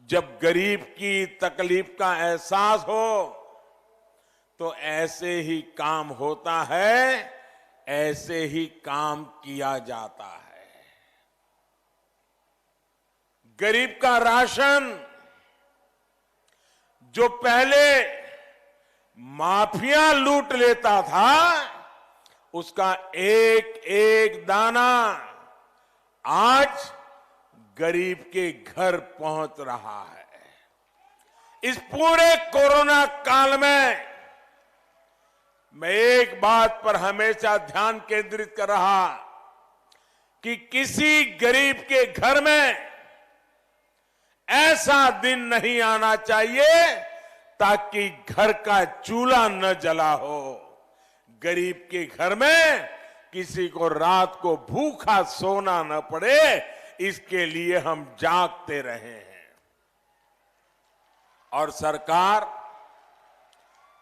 जब गरीब की तकलीफ का एहसास हो तो ऐसे ही काम होता है, ऐसे ही काम किया जाता है। गरीब का राशन जो पहले माफिया लूट लेता था, उसका एक एक दाना आज गरीब के घर पहुंच रहा है। इस पूरे कोरोना काल में मैं एक बात पर हमेशा ध्यान केंद्रित कर रहा कि किसी गरीब के घर में ऐसा दिन नहीं आना चाहिए ताकि घर का चूल्हा न जला हो। गरीब के घर में किसी को रात को भूखा सोना न पड़े, इसके लिए हम जागते रहे हैं। और सरकार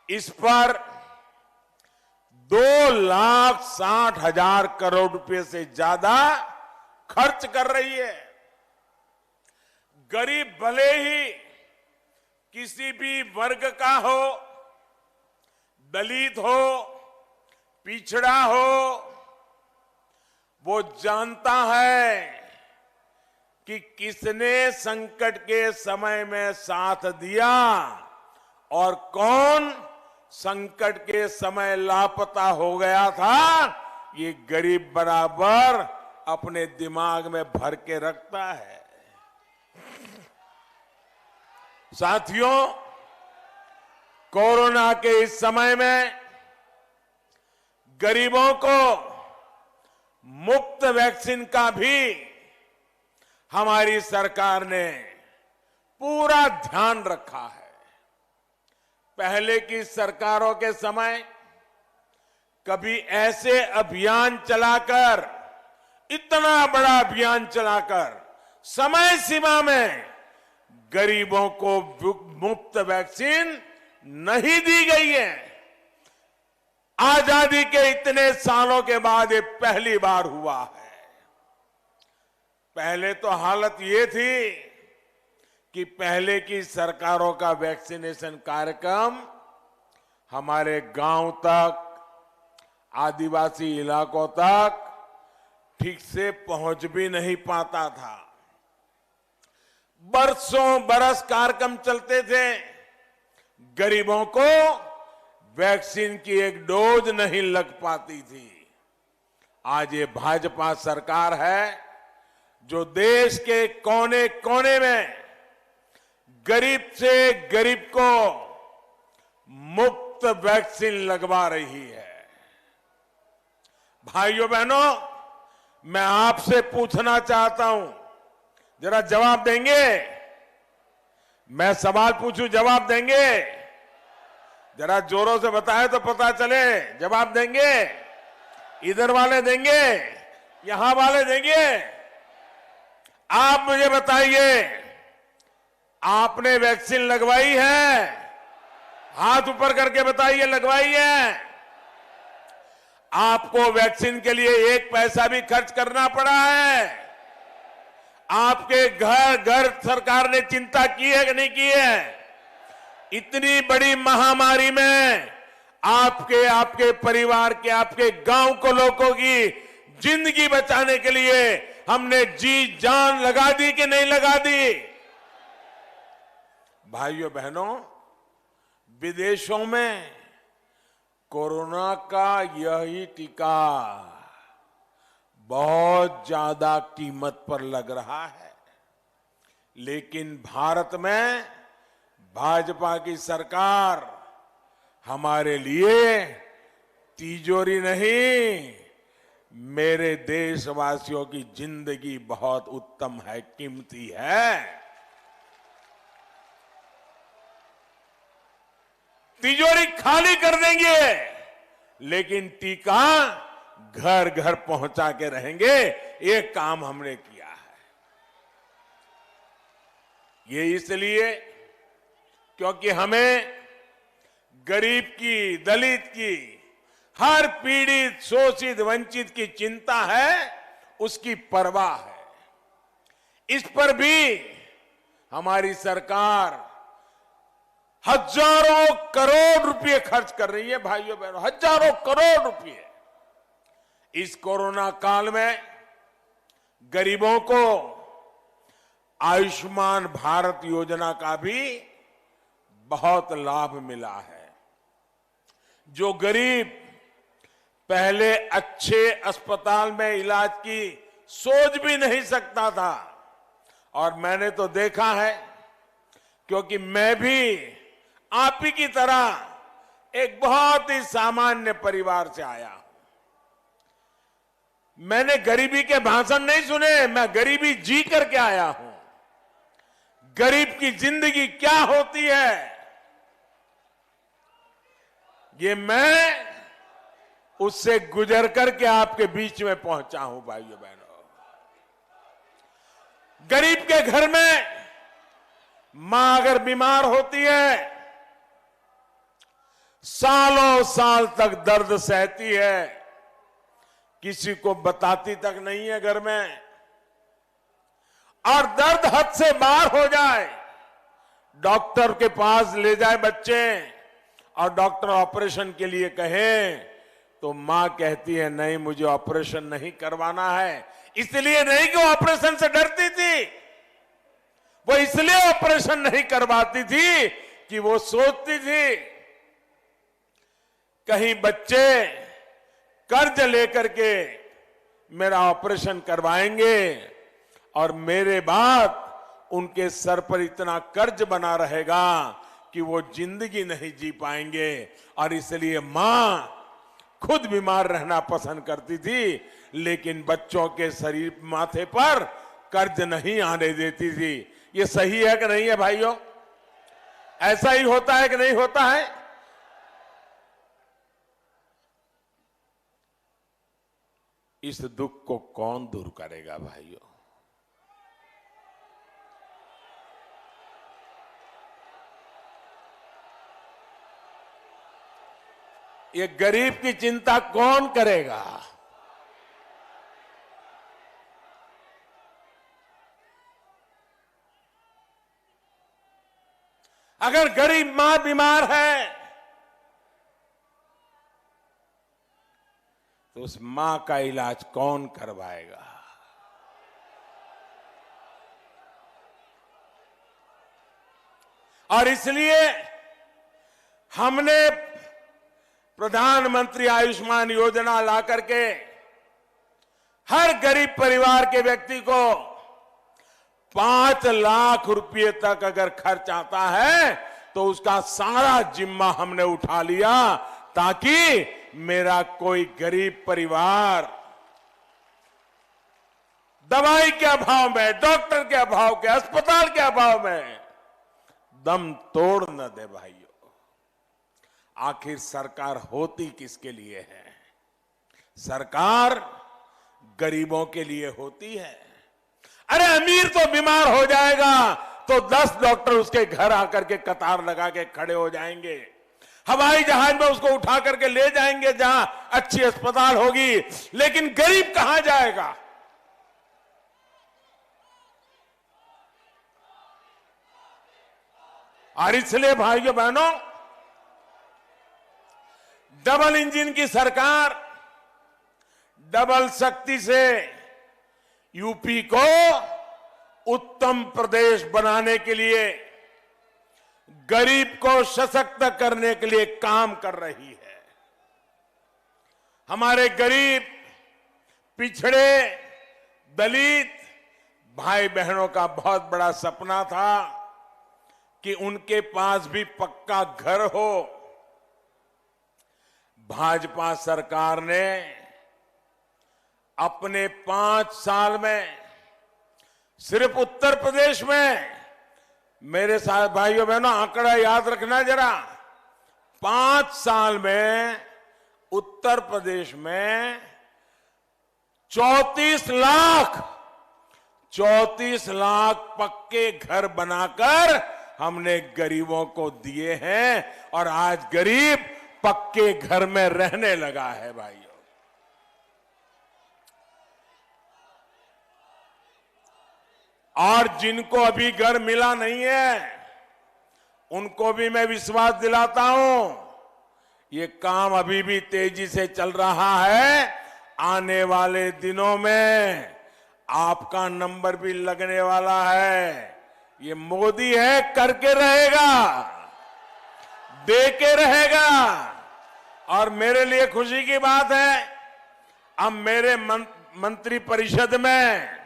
इस पर 2,60,000 करोड़ रुपए से ज्यादा खर्च कर रही है। गरीब भले ही किसी भी वर्ग का हो, दलित हो, पिछड़ा हो, वो जानता है कि किसने संकट के समय में साथ दिया और कौन संकट के समय लापता हो गया था, ये गरीब बराबर अपने दिमाग में भर के रखता है। साथियों, कोरोना के इस समय में गरीबों को मुफ्त वैक्सीन का भी हमारी सरकार ने पूरा ध्यान रखा है। पहले की सरकारों के समय कभी ऐसे अभियान चलाकर, इतना बड़ा अभियान चलाकर समय सीमा में गरीबों को मुफ्त वैक्सीन नहीं दी गई है। आजादी के इतने सालों के बाद ये पहली बार हुआ है। पहले तो हालत ये थी कि पहले की सरकारों का वैक्सीनेशन कार्यक्रम हमारे गांव तक, आदिवासी इलाकों तक ठीक से पहुंच भी नहीं पाता था। बरसों बरस कार्यक्रम चलते थे, गरीबों को वैक्सीन की एक डोज नहीं लग पाती थी। आज ये भाजपा सरकार है जो देश के कोने कोने में गरीब से गरीब को मुफ्त वैक्सीन लगवा रही है। भाइयों बहनों, मैं आपसे पूछना चाहता हूं, जरा जवाब देंगे? मैं सवाल पूछूं, जवाब देंगे? जरा जोरों से बताएं तो पता चले। जवाब देंगे? इधर वाले देंगे, यहां वाले देंगे? आप मुझे बताइए, आपने वैक्सीन लगवाई है? हाथ ऊपर करके बताइए, लगवाई है? आपको वैक्सीन के लिए एक पैसा भी खर्च करना पड़ा है? आपके घर घर सरकार ने चिंता की है कि नहीं की है? इतनी बड़ी महामारी में आपके परिवार के, आपके गांव को, लोगों की जिंदगी बचाने के लिए हमने जी जान लगा दी कि नहीं लगा दी? भाइयों बहनों, विदेशों में कोरोना का यही टीका बहुत ज्यादा कीमत पर लग रहा है, लेकिन भारत में भाजपा की सरकार हमारे लिए तिजोरी नहीं, मेरे देशवासियों की जिंदगी बहुत उत्तम है, कीमती है। तिजोरी खाली कर देंगे, लेकिन टीका घर घर पहुंचा के रहेंगे। ये काम हमने किया है। ये इसलिए क्योंकि हमें गरीब की, दलित की, हर पीड़ित, शोषित, वंचित की चिंता है, उसकी परवाह है। इस पर भी हमारी सरकार हजारों करोड़ रुपए खर्च कर रही है। भाइयों बहनों, हजारों करोड़ रुपए इस कोरोना काल में गरीबों को आयुष्मान भारत योजना का भी बहुत लाभ मिला है। जो गरीब पहले अच्छे अस्पताल में इलाज की सोच भी नहीं सकता था, और मैंने तो देखा है, क्योंकि मैं भी आप ही की तरह एक बहुत ही सामान्य परिवार से आया हूं। मैंने गरीबी के भाषण नहीं सुने, मैं गरीबी जी करके आया हूं। गरीब की जिंदगी क्या होती है, ये मैं उससे गुजर करके आपके बीच में पहुंचा हूं। भाइयों बहनों, गरीब के घर में मां अगर बीमार होती है, सालों साल तक दर्द सहती है, किसी को बताती तक नहीं है घर में, और दर्द हद से बाहर हो जाए, डॉक्टर के पास ले जाए बच्चे, और डॉक्टर ऑपरेशन के लिए कहे तो मां कहती है नहीं, मुझे ऑपरेशन नहीं करवाना है। इसलिए नहीं कि ऑपरेशन से डरती थी, वो इसलिए ऑपरेशन नहीं करवाती थी कि वो सोचती थी कहीं बच्चे कर्ज लेकर के मेरा ऑपरेशन करवाएंगे और मेरे बाद उनके सर पर इतना कर्ज बना रहेगा कि वो जिंदगी नहीं जी पाएंगे। और इसलिए मां खुद बीमार रहना पसंद करती थी, लेकिन बच्चों के शरीर माथे पर कर्ज नहीं आने देती थी। ये सही है कि नहीं है भाइयों? ऐसा ही होता है कि नहीं होता है? इस दुख को कौन दूर करेगा भाइयों? ये गरीब की चिंता कौन करेगा? अगर गरीब मां बीमार है तो उस मां का इलाज कौन करवाएगा? और इसलिए हमने प्रधानमंत्री आयुष्मान योजना ला करके हर गरीब परिवार के व्यक्ति को 5 लाख रुपए तक अगर खर्च आता है तो उसका सारा जिम्मा हमने उठा लिया, ताकि मेरा कोई गरीब परिवार दवाई के अभाव में, डॉक्टर के अभाव के, अस्पताल के अभाव में दम तोड़ न दे। भाइयों, आखिर सरकार होती किसके लिए है? सरकार गरीबों के लिए होती है। अरे अमीर तो बीमार हो जाएगा तो 10 डॉक्टर उसके घर आकर के कतार लगा के खड़े हो जाएंगे, हवाई जहाज में उसको उठा करके ले जाएंगे जहां अच्छी अस्पताल होगी, लेकिन गरीब कहां जाएगा? और इसलिए भाइयों बहनों, डबल इंजन की सरकार डबल शक्ति से यूपी को उत्तम प्रदेश बनाने के लिए, गरीब को सशक्त करने के लिए काम कर रही है। हमारे गरीब, पिछड़े, दलित भाई बहनों का बहुत बड़ा सपना था कि उनके पास भी पक्का घर हो। भाजपा सरकार ने अपने 5 साल में सिर्फ उत्तर प्रदेश में, मेरे साथ भाइयों बहनों आंकड़ा याद रखना जरा, 5 साल में उत्तर प्रदेश में 34 लाख पक्के घर बनाकर हमने गरीबों को दिए हैं और आज गरीब पक्के घर में रहने लगा है। भाइयों, और जिनको अभी घर मिला नहीं है उनको भी मैं विश्वास दिलाता हूं, ये काम अभी भी तेजी से चल रहा है। आने वाले दिनों में आपका नंबर भी लगने वाला है। ये मोदी है, करके रहेगा, दे के रहेगा। और मेरे लिए खुशी की बात है, अब मेरे मंत्री परिषद में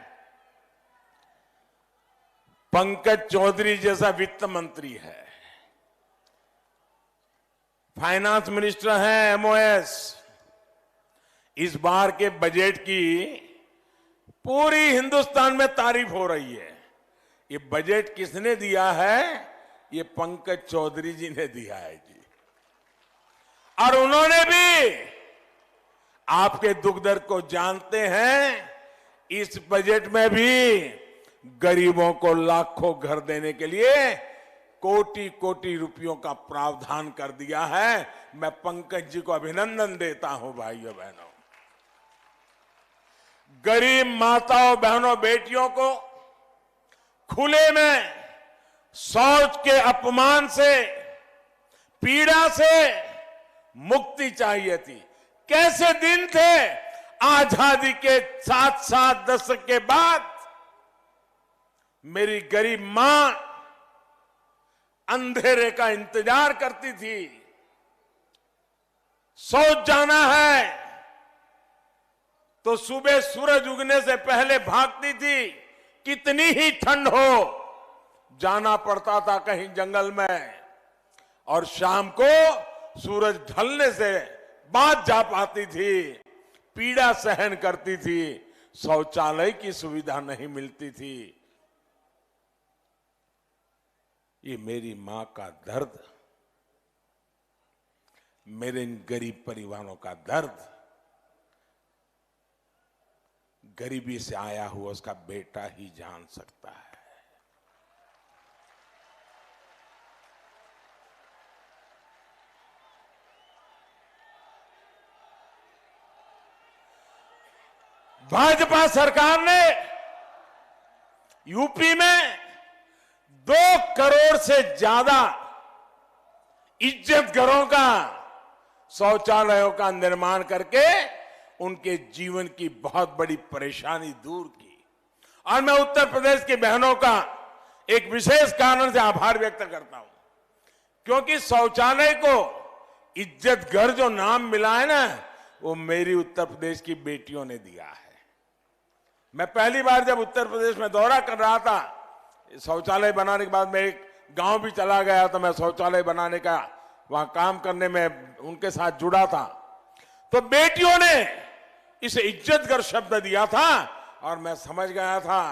पंकज चौधरी जैसा वित्त मंत्री है, फाइनेंस मिनिस्टर हैं, एमओएस। इस बार के बजट की पूरी हिंदुस्तान में तारीफ हो रही है। ये बजट किसने दिया है? ये पंकज चौधरी जी ने दिया है जी। और उन्होंने भी आपके दुख दर्द को जानते हैं। इस बजट में भी गरीबों को लाखों घर देने के लिए कोटि कोटि रुपयों का प्रावधान कर दिया है। मैं पंकज जी को अभिनंदन देता हूं। भाइयों बहनों, गरीब माताओं बहनों बेटियों को खुले में शौच के अपमान से, पीड़ा से मुक्ति चाहिए थी। कैसे दिन थे आजादी के 7 दशक के बाद। मेरी गरीब मां अंधेरे का इंतजार करती थी। शौच जाना है तो सुबह सूरज उगने से पहले भागती थी, कितनी ही ठंड हो जाना पड़ता था कहीं जंगल में, और शाम को सूरज ढलने से बाद जा पाती थी, पीड़ा सहन करती थी, शौचालय की सुविधा नहीं मिलती थी। ये मेरी मां का दर्द, मेरे इन गरीब परिवारों का दर्द, गरीबी से आया हुआ उसका बेटा ही जान सकता है। भाजपा सरकार ने यूपी में 2 करोड़ से ज्यादा इज्जत घरों का, शौचालयों का निर्माण करके उनके जीवन की बहुत बड़ी परेशानी दूर की। और मैं उत्तर प्रदेश की बहनों का एक विशेष कारण से आभार व्यक्त करता हूं, क्योंकि शौचालय को इज्जत घर जो नाम मिला है ना, वो मेरी उत्तर प्रदेश की बेटियों ने दिया है। मैं पहली बार जब उत्तर प्रदेश में दौरा कर रहा था, शौचालय बनाने के बाद मैं एक गांव भी चला गया, तो मैं शौचालय बनाने का वहां काम करने में उनके साथ जुड़ा था, तो बेटियों ने इसे इज्जतघर शब्द दिया था, और मैं समझ गया था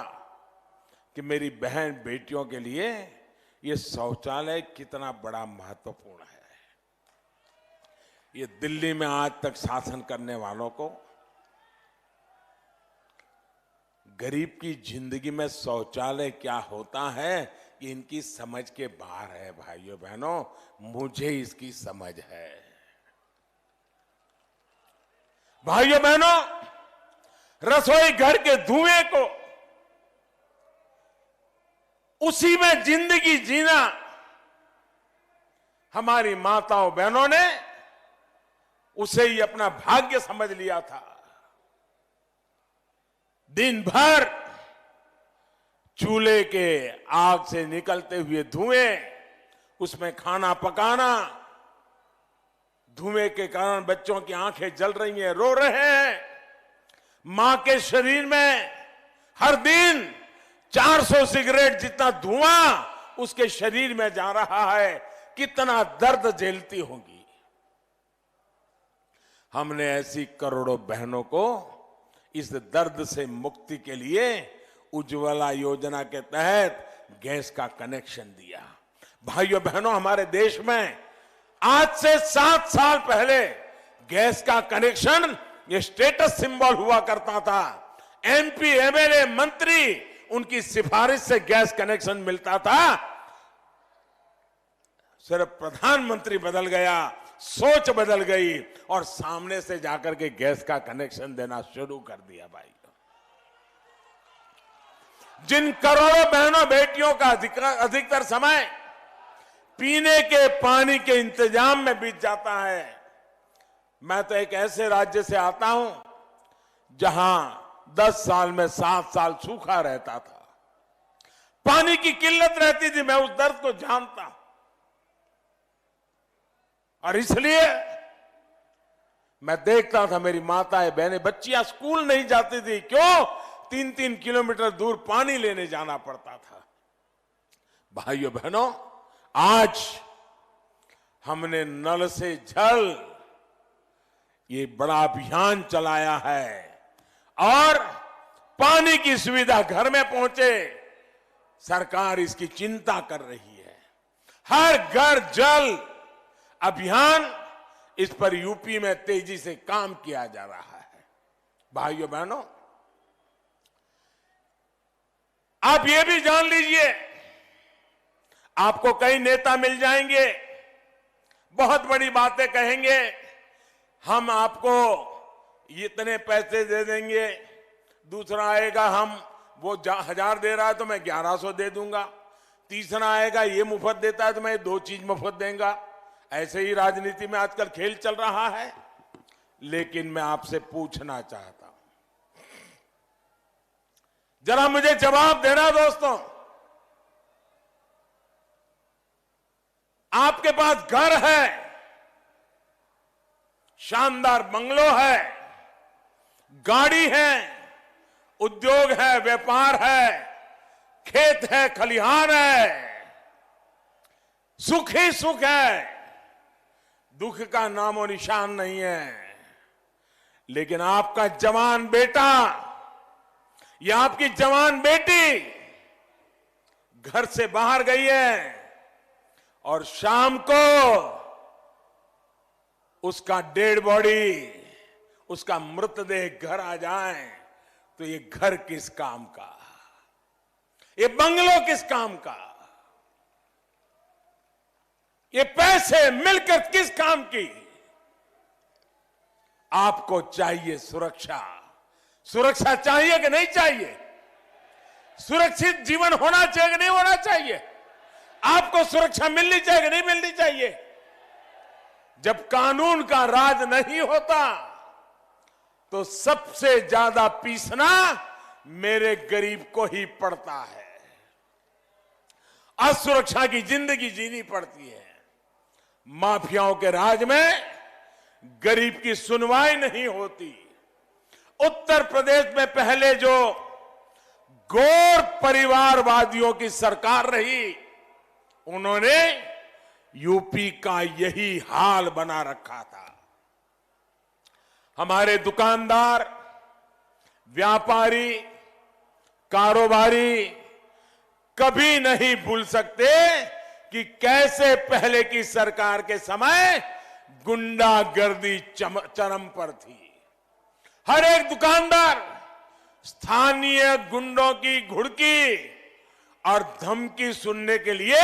कि मेरी बहन बेटियों के लिए ये शौचालय कितना बड़ा महत्वपूर्ण है। ये दिल्ली में आज तक शासन करने वालों को गरीब की जिंदगी में शौचालय क्या होता है ये इनकी समझ के बाहर है। भाइयों बहनों, मुझे इसकी समझ है। भाइयों बहनों, रसोई घर के धुएं को, उसी में जिंदगी जीना हमारी माताओं बहनों ने उसे ही अपना भाग्य समझ लिया था। दिन भर चूल्हे के आग से निकलते हुए धुएं, उसमें खाना पकाना, धुएं के कारण बच्चों की आंखें जल रही हैं, रो रहे हैं। मां के शरीर में हर दिन 400 सिगरेट जितना धुआं उसके शरीर में जा रहा है, कितना दर्द झेलती होगी। हमने ऐसी करोड़ों बहनों को इस दर्द से मुक्ति के लिए उज्ज्वला योजना के तहत गैस का कनेक्शन दिया। भाइयों बहनों, हमारे देश में आज से 7 साल पहले गैस का कनेक्शन ये स्टेटस सिंबल हुआ करता था। एमपी, एमएलए, मंत्री, उनकी सिफारिश से गैस कनेक्शन मिलता था। सिर्फ प्रधानमंत्री बदल गया, सोच बदल गई, और सामने से जाकर के गैस का कनेक्शन देना शुरू कर दिया। भाई, जिन करोड़ों बहनों बेटियों का अधिकतर समय पीने के पानी के इंतजाम में बीत जाता है। मैं तो एक ऐसे राज्य से आता हूं जहां 10 साल में 7 साल सूखा रहता था, पानी की किल्लत रहती थी। मैं उस दर्द को जानता हूं, और इसलिए मैं देखता था मेरी माताएं बहनें, बच्चियां स्कूल नहीं जाती थी। क्यों? 3-3 किलोमीटर दूर पानी लेने जाना पड़ता था। भाइयों बहनों, आज हमने नल से जल ये बड़ा अभियान चलाया है, और पानी की सुविधा घर में पहुंचे, सरकार इसकी चिंता कर रही है। हर घर जल अभियान, इस पर यूपी में तेजी से काम किया जा रहा है। भाइयों बहनों, आप ये भी जान लीजिए, आपको कई नेता मिल जाएंगे, बहुत बड़ी बातें कहेंगे, हम आपको इतने पैसे दे देंगे। दूसरा आएगा, हम वो 1000 दे रहा है तो मैं 1100 दे दूंगा। तीसरा आएगा, ये मुफ्त देता है तो मैं 2 चीज मुफ्त देंगे। ऐसे ही राजनीति में आजकल खेल चल रहा है। लेकिन मैं आपसे पूछना चाहता हूं, जरा मुझे जवाब देना दोस्तों, आपके पास घर है, शानदार बंगलो है, गाड़ी है, उद्योग है, व्यापार है, खेत है, खलिहान है, सुख ही सुख है, दुख का नामो निशान नहीं है। लेकिन आपका जवान बेटा या आपकी जवान बेटी घर से बाहर गई है और शाम को उसका डेड बॉडी, उसका मृतदेह घर आ जाए तो ये घर किस काम का, ये बंगलो किस काम का, ये पैसे मिलकर किस काम की। आपको चाहिए सुरक्षा। सुरक्षा चाहिए कि नहीं चाहिए? सुरक्षित जीवन होना चाहिए कि नहीं होना चाहिए? आपको सुरक्षा मिलनी चाहिए कि नहीं मिलनी चाहिए? जब कानून का राज नहीं होता तो सबसे ज्यादा पीसना मेरे गरीब को ही पड़ता है। असुरक्षा की जिंदगी जीनी पड़ती है। माफियाओं के राज में गरीब की सुनवाई नहीं होती। उत्तर प्रदेश में पहले जो गौर परिवारवादियों की सरकार रही, उन्होंने यूपी का यही हाल बना रखा था। हमारे दुकानदार, व्यापारी, कारोबारी कभी नहीं भूल सकते कि कैसे पहले की सरकार के समय गुंडागर्दी चरम पर थी। हर एक दुकानदार स्थानीय गुंडों की घुड़की और धमकी सुनने के लिए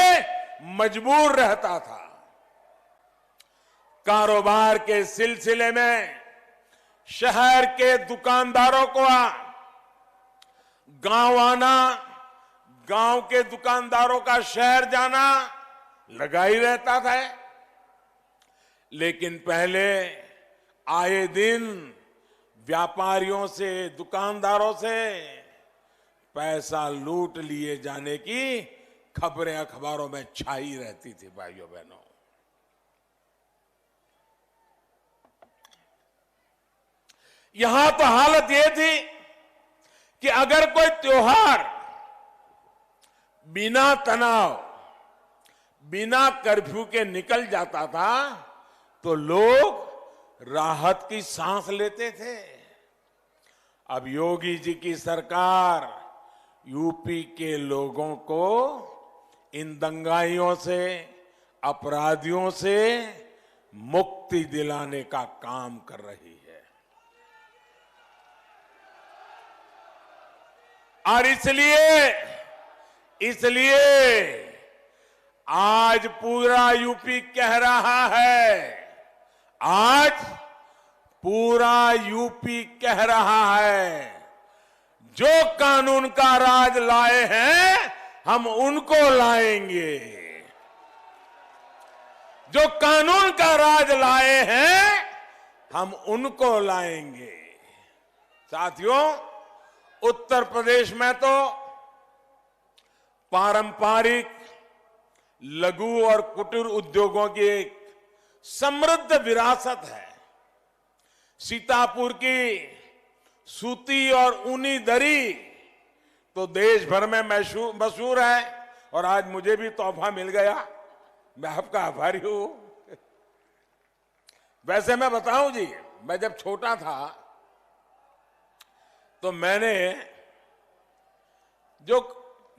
मजबूर रहता था। कारोबार के सिलसिले में शहर के दुकानदारों को गांव आना, गांव के दुकानदारों का शहर जाना लगा ही रहता था। लेकिन पहले आए दिन व्यापारियों से, दुकानदारों से पैसा लूट लिए जाने की खबरें अखबारों में छाई रहती थी। भाइयों बहनों, यहां तो हालत यह थी कि अगर कोई त्योहार बिना तनाव, बिना कर्फ्यू के निकल जाता था तो लोग राहत की सांस लेते थे। अब योगी जी की सरकार यूपी के लोगों को इन दंगाइयों से, अपराधियों से मुक्ति दिलाने का काम कर रही है। और इसलिए आज पूरा यूपी कह रहा है, आज पूरा यूपी कह रहा है, जो कानून का राज लाए हैं हम उनको लाएंगे। जो कानून का राज लाए हैं हम उनको लाएंगे। साथियों, उत्तर प्रदेश में तो पारंपरिक लघु और कुटीर उद्योगों की एक समृद्ध विरासत है। सीतापुर की सूती और ऊनी दरी तो देश भर में मशहूर है और आज मुझे भी तोहफा मिल गया, मैं आपका आभारी हूं। वैसे मैं बताऊं जी, मैं जब छोटा था तो मैंने जो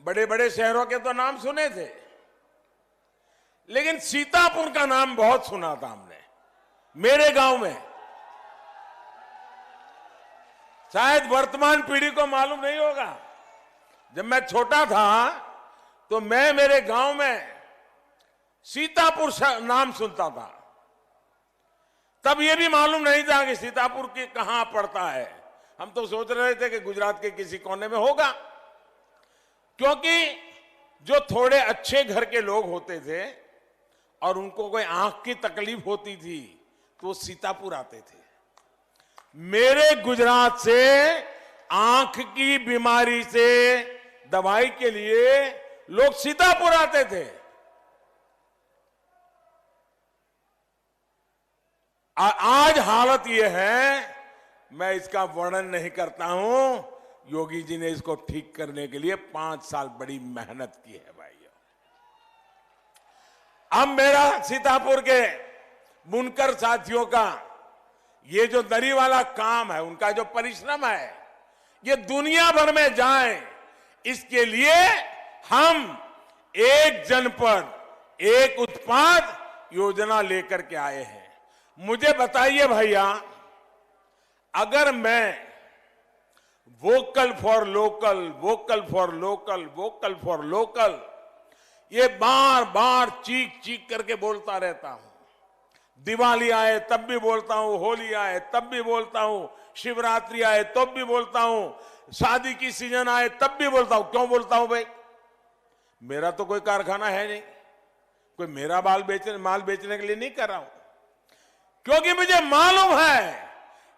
बड़े बड़े शहरों के तो नाम सुने थे, लेकिन सीतापुर का नाम बहुत सुना था हमने मेरे गांव में। शायद वर्तमान पीढ़ी को मालूम नहीं होगा, जब मैं छोटा था तो मैं मेरे गांव में सीतापुर नाम सुनता था। तब यह भी मालूम नहीं था कि सीतापुर की कहां पड़ता है। हम तो सोच रहे थे कि गुजरात के किसी कोने में होगा, क्योंकि जो थोड़े अच्छे घर के लोग होते थे और उनको कोई आंख की तकलीफ होती थी तो वो सीतापुर आते थे। मेरे गुजरात से आंख की बीमारी से दवाई के लिए लोग सीतापुर आते थे। आज हालत यह है मैं इसका वर्णन नहीं करता हूं। योगी जी ने इसको ठीक करने के लिए 5 साल बड़ी मेहनत की है भाइयों। अब मेरा सीतापुर के बुनकर साथियों का ये जो दरी वाला काम है, उनका जो परिश्रम है, ये दुनिया भर में जाए, इसके लिए हम एक जनपद एक उत्पाद योजना लेकर के आए हैं। मुझे बताइए भैया, अगर मैं vocal for local, vocal for local, vocal for local ये बार बार चीख चीख करके बोलता रहता हूं, दिवाली आए तब भी बोलता हूं, होली आए तब भी बोलता हूं, शिवरात्रि आए तब भी बोलता हूं, शादी की सीजन आए तब भी बोलता हूं। क्यों बोलता हूं भाई? मेरा तो कोई कारखाना है नहीं, कोई मेरा माल बेचने के लिए नहीं कर रहा हूं, क्योंकि मुझे मालूम है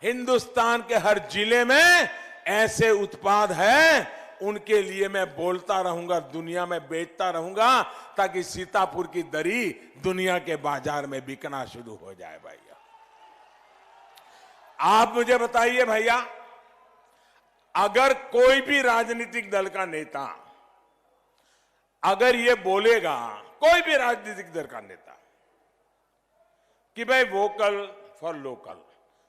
हिंदुस्तान के हर जिले में ऐसे उत्पाद हैं, उनके लिए मैं बोलता रहूंगा, दुनिया में बेचता रहूंगा, ताकि सीतापुर की दरी दुनिया के बाजार में बिकना शुरू हो जाए। भैया आप मुझे बताइए भैया, अगर कोई भी राजनीतिक दल का नेता अगर ये बोलेगा, कोई भी राजनीतिक दल का नेता, कि भाई वोकल फॉर लोकल,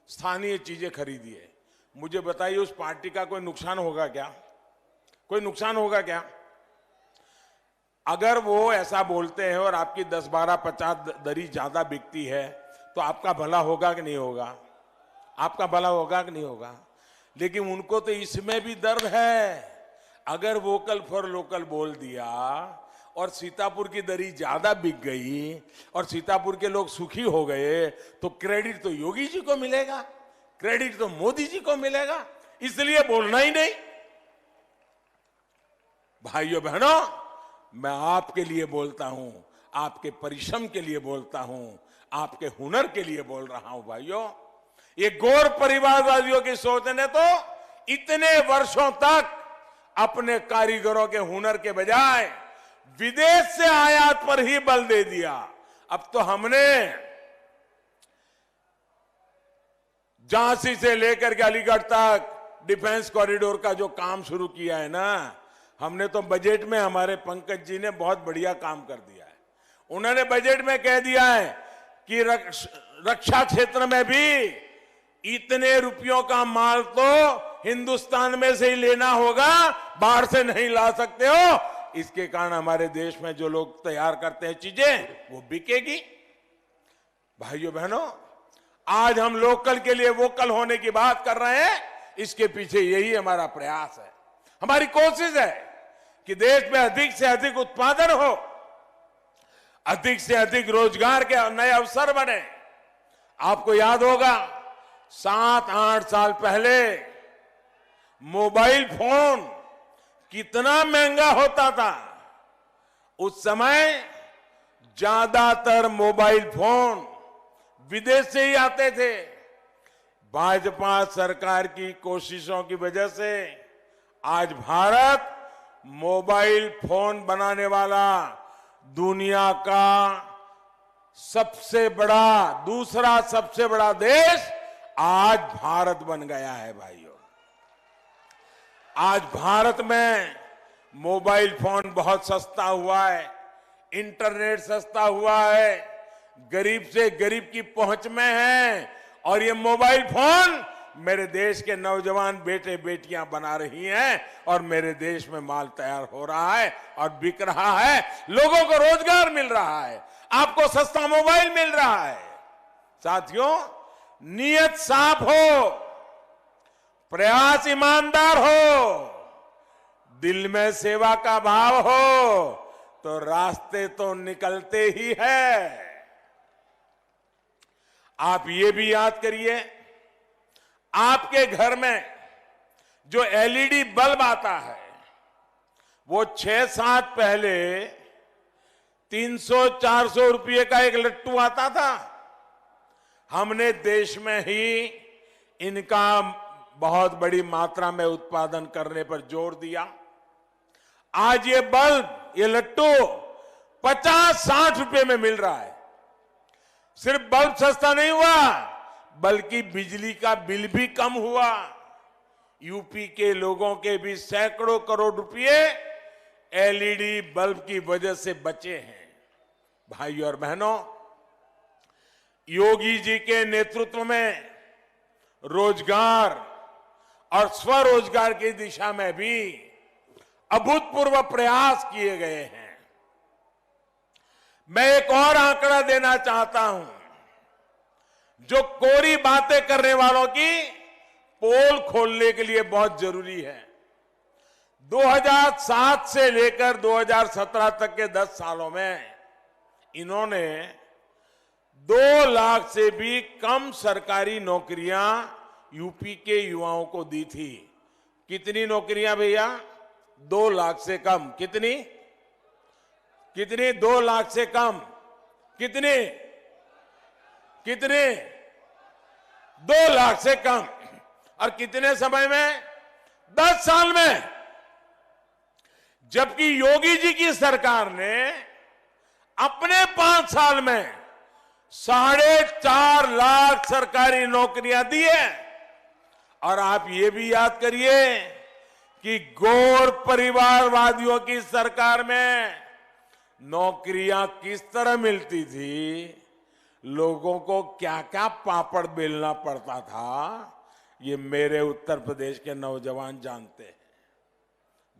स्थानीय चीजें खरीदिए, मुझे बताइए उस पार्टी का कोई नुकसान होगा क्या? कोई नुकसान होगा क्या? अगर वो ऐसा बोलते हैं और आपकी 10, 12, 50 दरी ज्यादा बिकती है, तो आपका भला होगा कि नहीं होगा? आपका भला होगा कि नहीं होगा? लेकिन उनको तो इसमें भी दर्द है। अगर वोकल फॉर लोकल बोल दिया और सीतापुर की दरी ज्यादा बिक गई और सीतापुर के लोग सुखी हो गए, तो क्रेडिट तो योगी जी को मिलेगा, क्रेडिट तो मोदी जी को मिलेगा, इसलिए बोलना ही नहीं। भाइयों बहनों, मैं आपके लिए बोलता हूं, आपके परिश्रम के लिए बोलता हूं, आपके हुनर के लिए बोल रहा हूं। भाइयों, ये गौर परिवारवादियों की सोच ने तो इतने वर्षों तक अपने कारीगरों के हुनर के बजाय विदेश से आयात पर ही बल दे दिया। अब तो हमने झांसी से लेकर के अलीगढ़ तक डिफेंस कॉरिडोर का जो काम शुरू किया है ना, हमने तो बजट में, हमारे पंकज जी ने बहुत बढ़िया काम कर दिया है। उन्होंने बजट में कह दिया है कि रक्षा क्षेत्र में भी इतने रुपयों का माल तो हिंदुस्तान में से ही लेना होगा, बाहर से नहीं ला सकते हो। इसके कारण हमारे देश में जो लोग तैयार करते हैं चीजें, वो बिकेगी। भाइयों बहनों, आज हम लोकल के लिए वोकल होने की बात कर रहे हैं, इसके पीछे यही हमारा प्रयास है, हमारी कोशिश है कि देश में अधिक से अधिक उत्पादन हो, अधिक से अधिक रोजगार के नए अवसर बने। आपको याद होगा 7-8 साल पहले मोबाइल फोन कितना महंगा होता था। उस समय ज्यादातर मोबाइल फोन विदेश से ही आते थे। भाजपा सरकार की कोशिशों की वजह से आज भारत मोबाइल फोन बनाने वाला दुनिया का सबसे बड़ा, दूसरा सबसे बड़ा देश आज भारत बन गया है। भाइयों, आज भारत में मोबाइल फोन बहुत सस्ता हुआ है, इंटरनेट सस्ता हुआ है, गरीब से गरीब की पहुंच में है, और ये मोबाइल फोन मेरे देश के नौजवान बेटे बेटियां बना रही हैं, और मेरे देश में माल तैयार हो रहा है और बिक रहा है, लोगों को रोजगार मिल रहा है, आपको सस्ता मोबाइल मिल रहा है। साथियों, नियत साफ हो, प्रयास ईमानदार हो, दिल में सेवा का भाव हो, तो रास्ते तो निकलते ही है। आप ये भी याद करिए, आपके घर में जो एलईडी बल्ब आता है, वो 6-7 पहले 300-400 रुपये का एक लट्टू आता था। हमने देश में ही इनका बहुत बड़ी मात्रा में उत्पादन करने पर जोर दिया। आज ये बल्ब, ये लट्टू 50-60 रुपये में मिल रहा है। सिर्फ बल्ब सस्ता नहीं हुआ, बल्कि बिजली का बिल भी कम हुआ। यूपी के लोगों के भी सैकड़ों करोड़ रुपए एलईडी बल्ब की वजह से बचे हैं। भाइयों और बहनों, योगी जी के नेतृत्व में रोजगार और स्वरोजगार की दिशा में भी अभूतपूर्व प्रयास किए गए हैं। मैं एक और आंकड़ा देना चाहता हूं, जो कोरी बातें करने वालों की पोल खोलने के लिए बहुत जरूरी है। 2007 से लेकर 2017 तक के 10 सालों में इन्होंने 2 लाख से भी कम सरकारी नौकरियां यूपी के युवाओं को दी थी। कितनी नौकरियां भैया? 2 लाख से कम। कितनी? 2 लाख से कम। कितने? 2 लाख से कम। और कितने समय में? 10 साल में। जबकि योगी जी की सरकार ने अपने 5 साल में 4.5 लाख सरकारी नौकरियां दी है। और आप ये भी याद करिए कि गौर परिवारवादियों की सरकार में नौकरियां किस तरह मिलती थी, लोगों को क्या क्या पापड़ बेलना पड़ता था, ये मेरे उत्तर प्रदेश के नौजवान जानते हैं।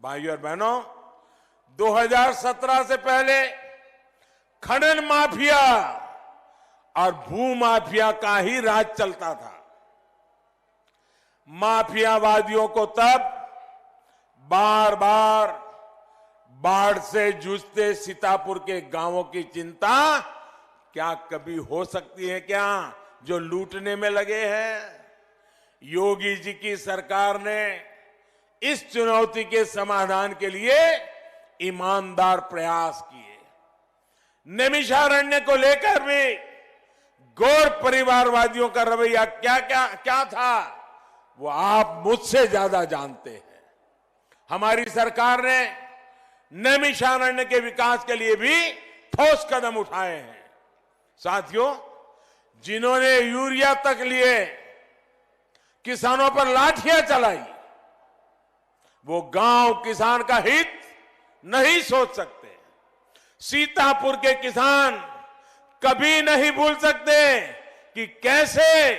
भाइयों और बहनों, 2017 से पहले खनन माफिया और भू माफिया का ही राज चलता था। माफियावादियों को तब बार बार बाढ़ से जूझते सीतापुर के गांवों की चिंता क्या कभी हो सकती है क्या, जो लूटने में लगे हैं? योगी जी की सरकार ने इस चुनौती के समाधान के लिए ईमानदार प्रयास किए। नैमिषारण्य को लेकर भी गौर परिवारवादियों का रवैया क्या था, वो आप मुझसे ज्यादा जानते हैं। हमारी सरकार ने नैमिषारण्य के विकास के लिए भी ठोस कदम उठाए हैं। साथियों, जिन्होंने यूरिया तक लिए किसानों पर लाठियां चलाई, वो गांव किसान का हित नहीं सोच सकते। सीतापुर के किसान कभी नहीं भूल सकते कि कैसे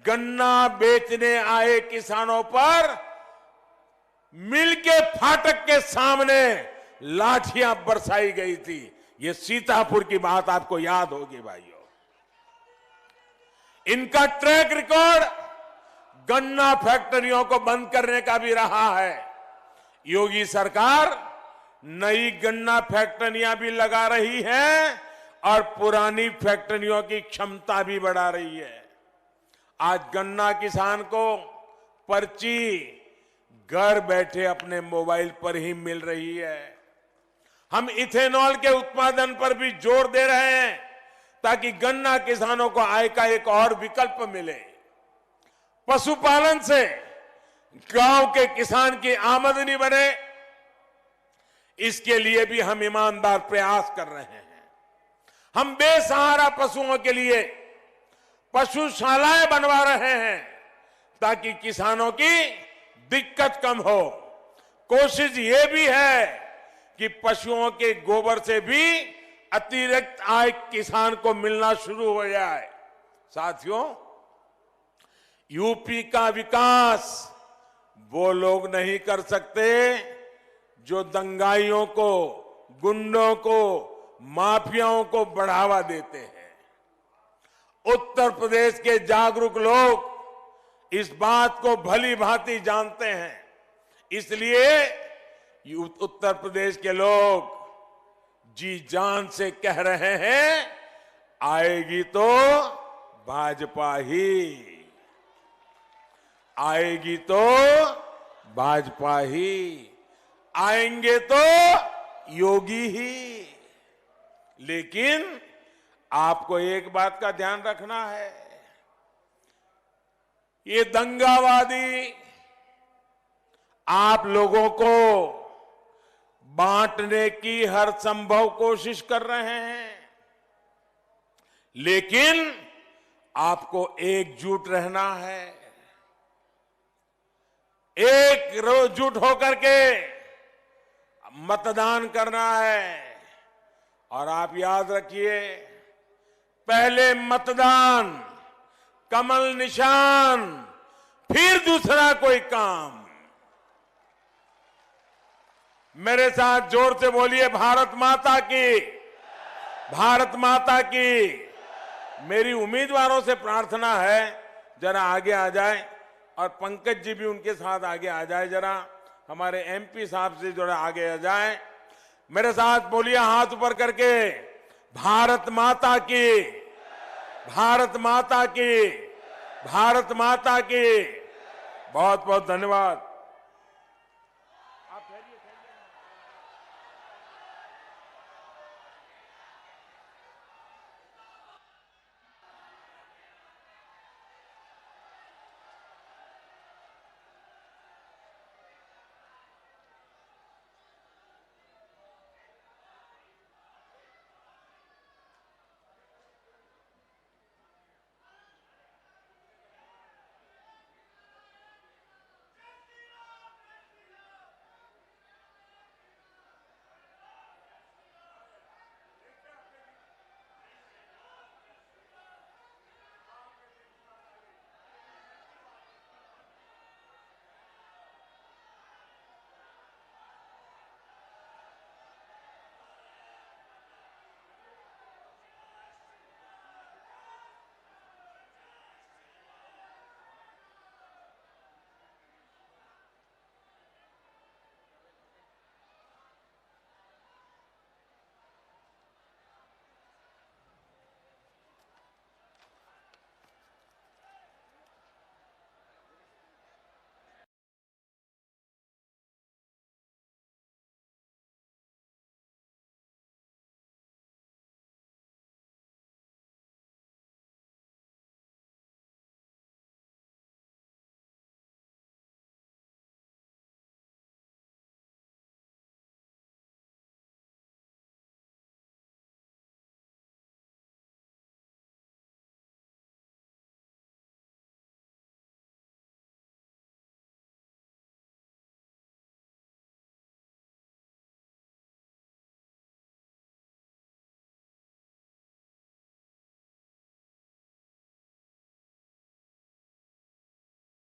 गन्ना बेचने आए किसानों पर मिल के फाटक के सामने लाठियां बरसाई गई थी। ये सीतापुर की बात आपको याद होगी भाइयों। इनका ट्रैक रिकॉर्ड गन्ना फैक्ट्रियों को बंद करने का भी रहा है। योगी सरकार नई गन्ना फैक्ट्रियां भी लगा रही है और पुरानी फैक्ट्रियों की क्षमता भी बढ़ा रही है। आज गन्ना किसान को पर्ची घर बैठे अपने मोबाइल पर ही मिल रही है। हम इथेनॉल के उत्पादन पर भी जोर दे रहे हैं ताकि गन्ना किसानों को आय का एक और विकल्प मिले। पशुपालन से गांव के किसान की आमदनी बढ़े, इसके लिए भी हम ईमानदार प्रयास कर रहे हैं। हम बेसहारा पशुओं के लिए पशुशालाएं बनवा रहे हैं ताकि किसानों की दिक्कत कम हो। कोशिश ये भी है कि पशुओं के गोबर से भी अतिरिक्त आय किसान को मिलना शुरू हो जाए। साथियों, यूपी का विकास वो लोग नहीं कर सकते जो दंगाइयों को, गुंडों को, माफियाओं को बढ़ावा देते हैं। उत्तर प्रदेश के जागरूक लोग इस बात को भली भांति जानते हैं। इसलिए उत्तर प्रदेश के लोग जी जान से कह रहे हैं, आएगी तो भाजपा ही, आएगी तो भाजपा ही, आएंगे तो योगी ही। लेकिन आपको एक बात का ध्यान रखना है, ये दंगावादी आप लोगों को बांटने की हर संभव कोशिश कर रहे हैं, लेकिन आपको एकजुट रहना है, एकजुट होकर के मतदान करना है। और आप याद रखिए, पहले मतदान, कमल निशान, फिर दूसरा कोई काम। मेरे साथ जोर से बोलिए, भारत माता की, भारत माता की। मेरी उम्मीदवारों से प्रार्थना है, जरा आगे आ जाए, और पंकज जी भी उनके साथ आगे आ जाए, जरा हमारे एमपी साहब से जरा आगे आ जाए। मेरे साथ बोलिए हाथ ऊपर करके, भारत माता की, भारत माता की, भारत माता की। बहुत बहुत धन्यवाद।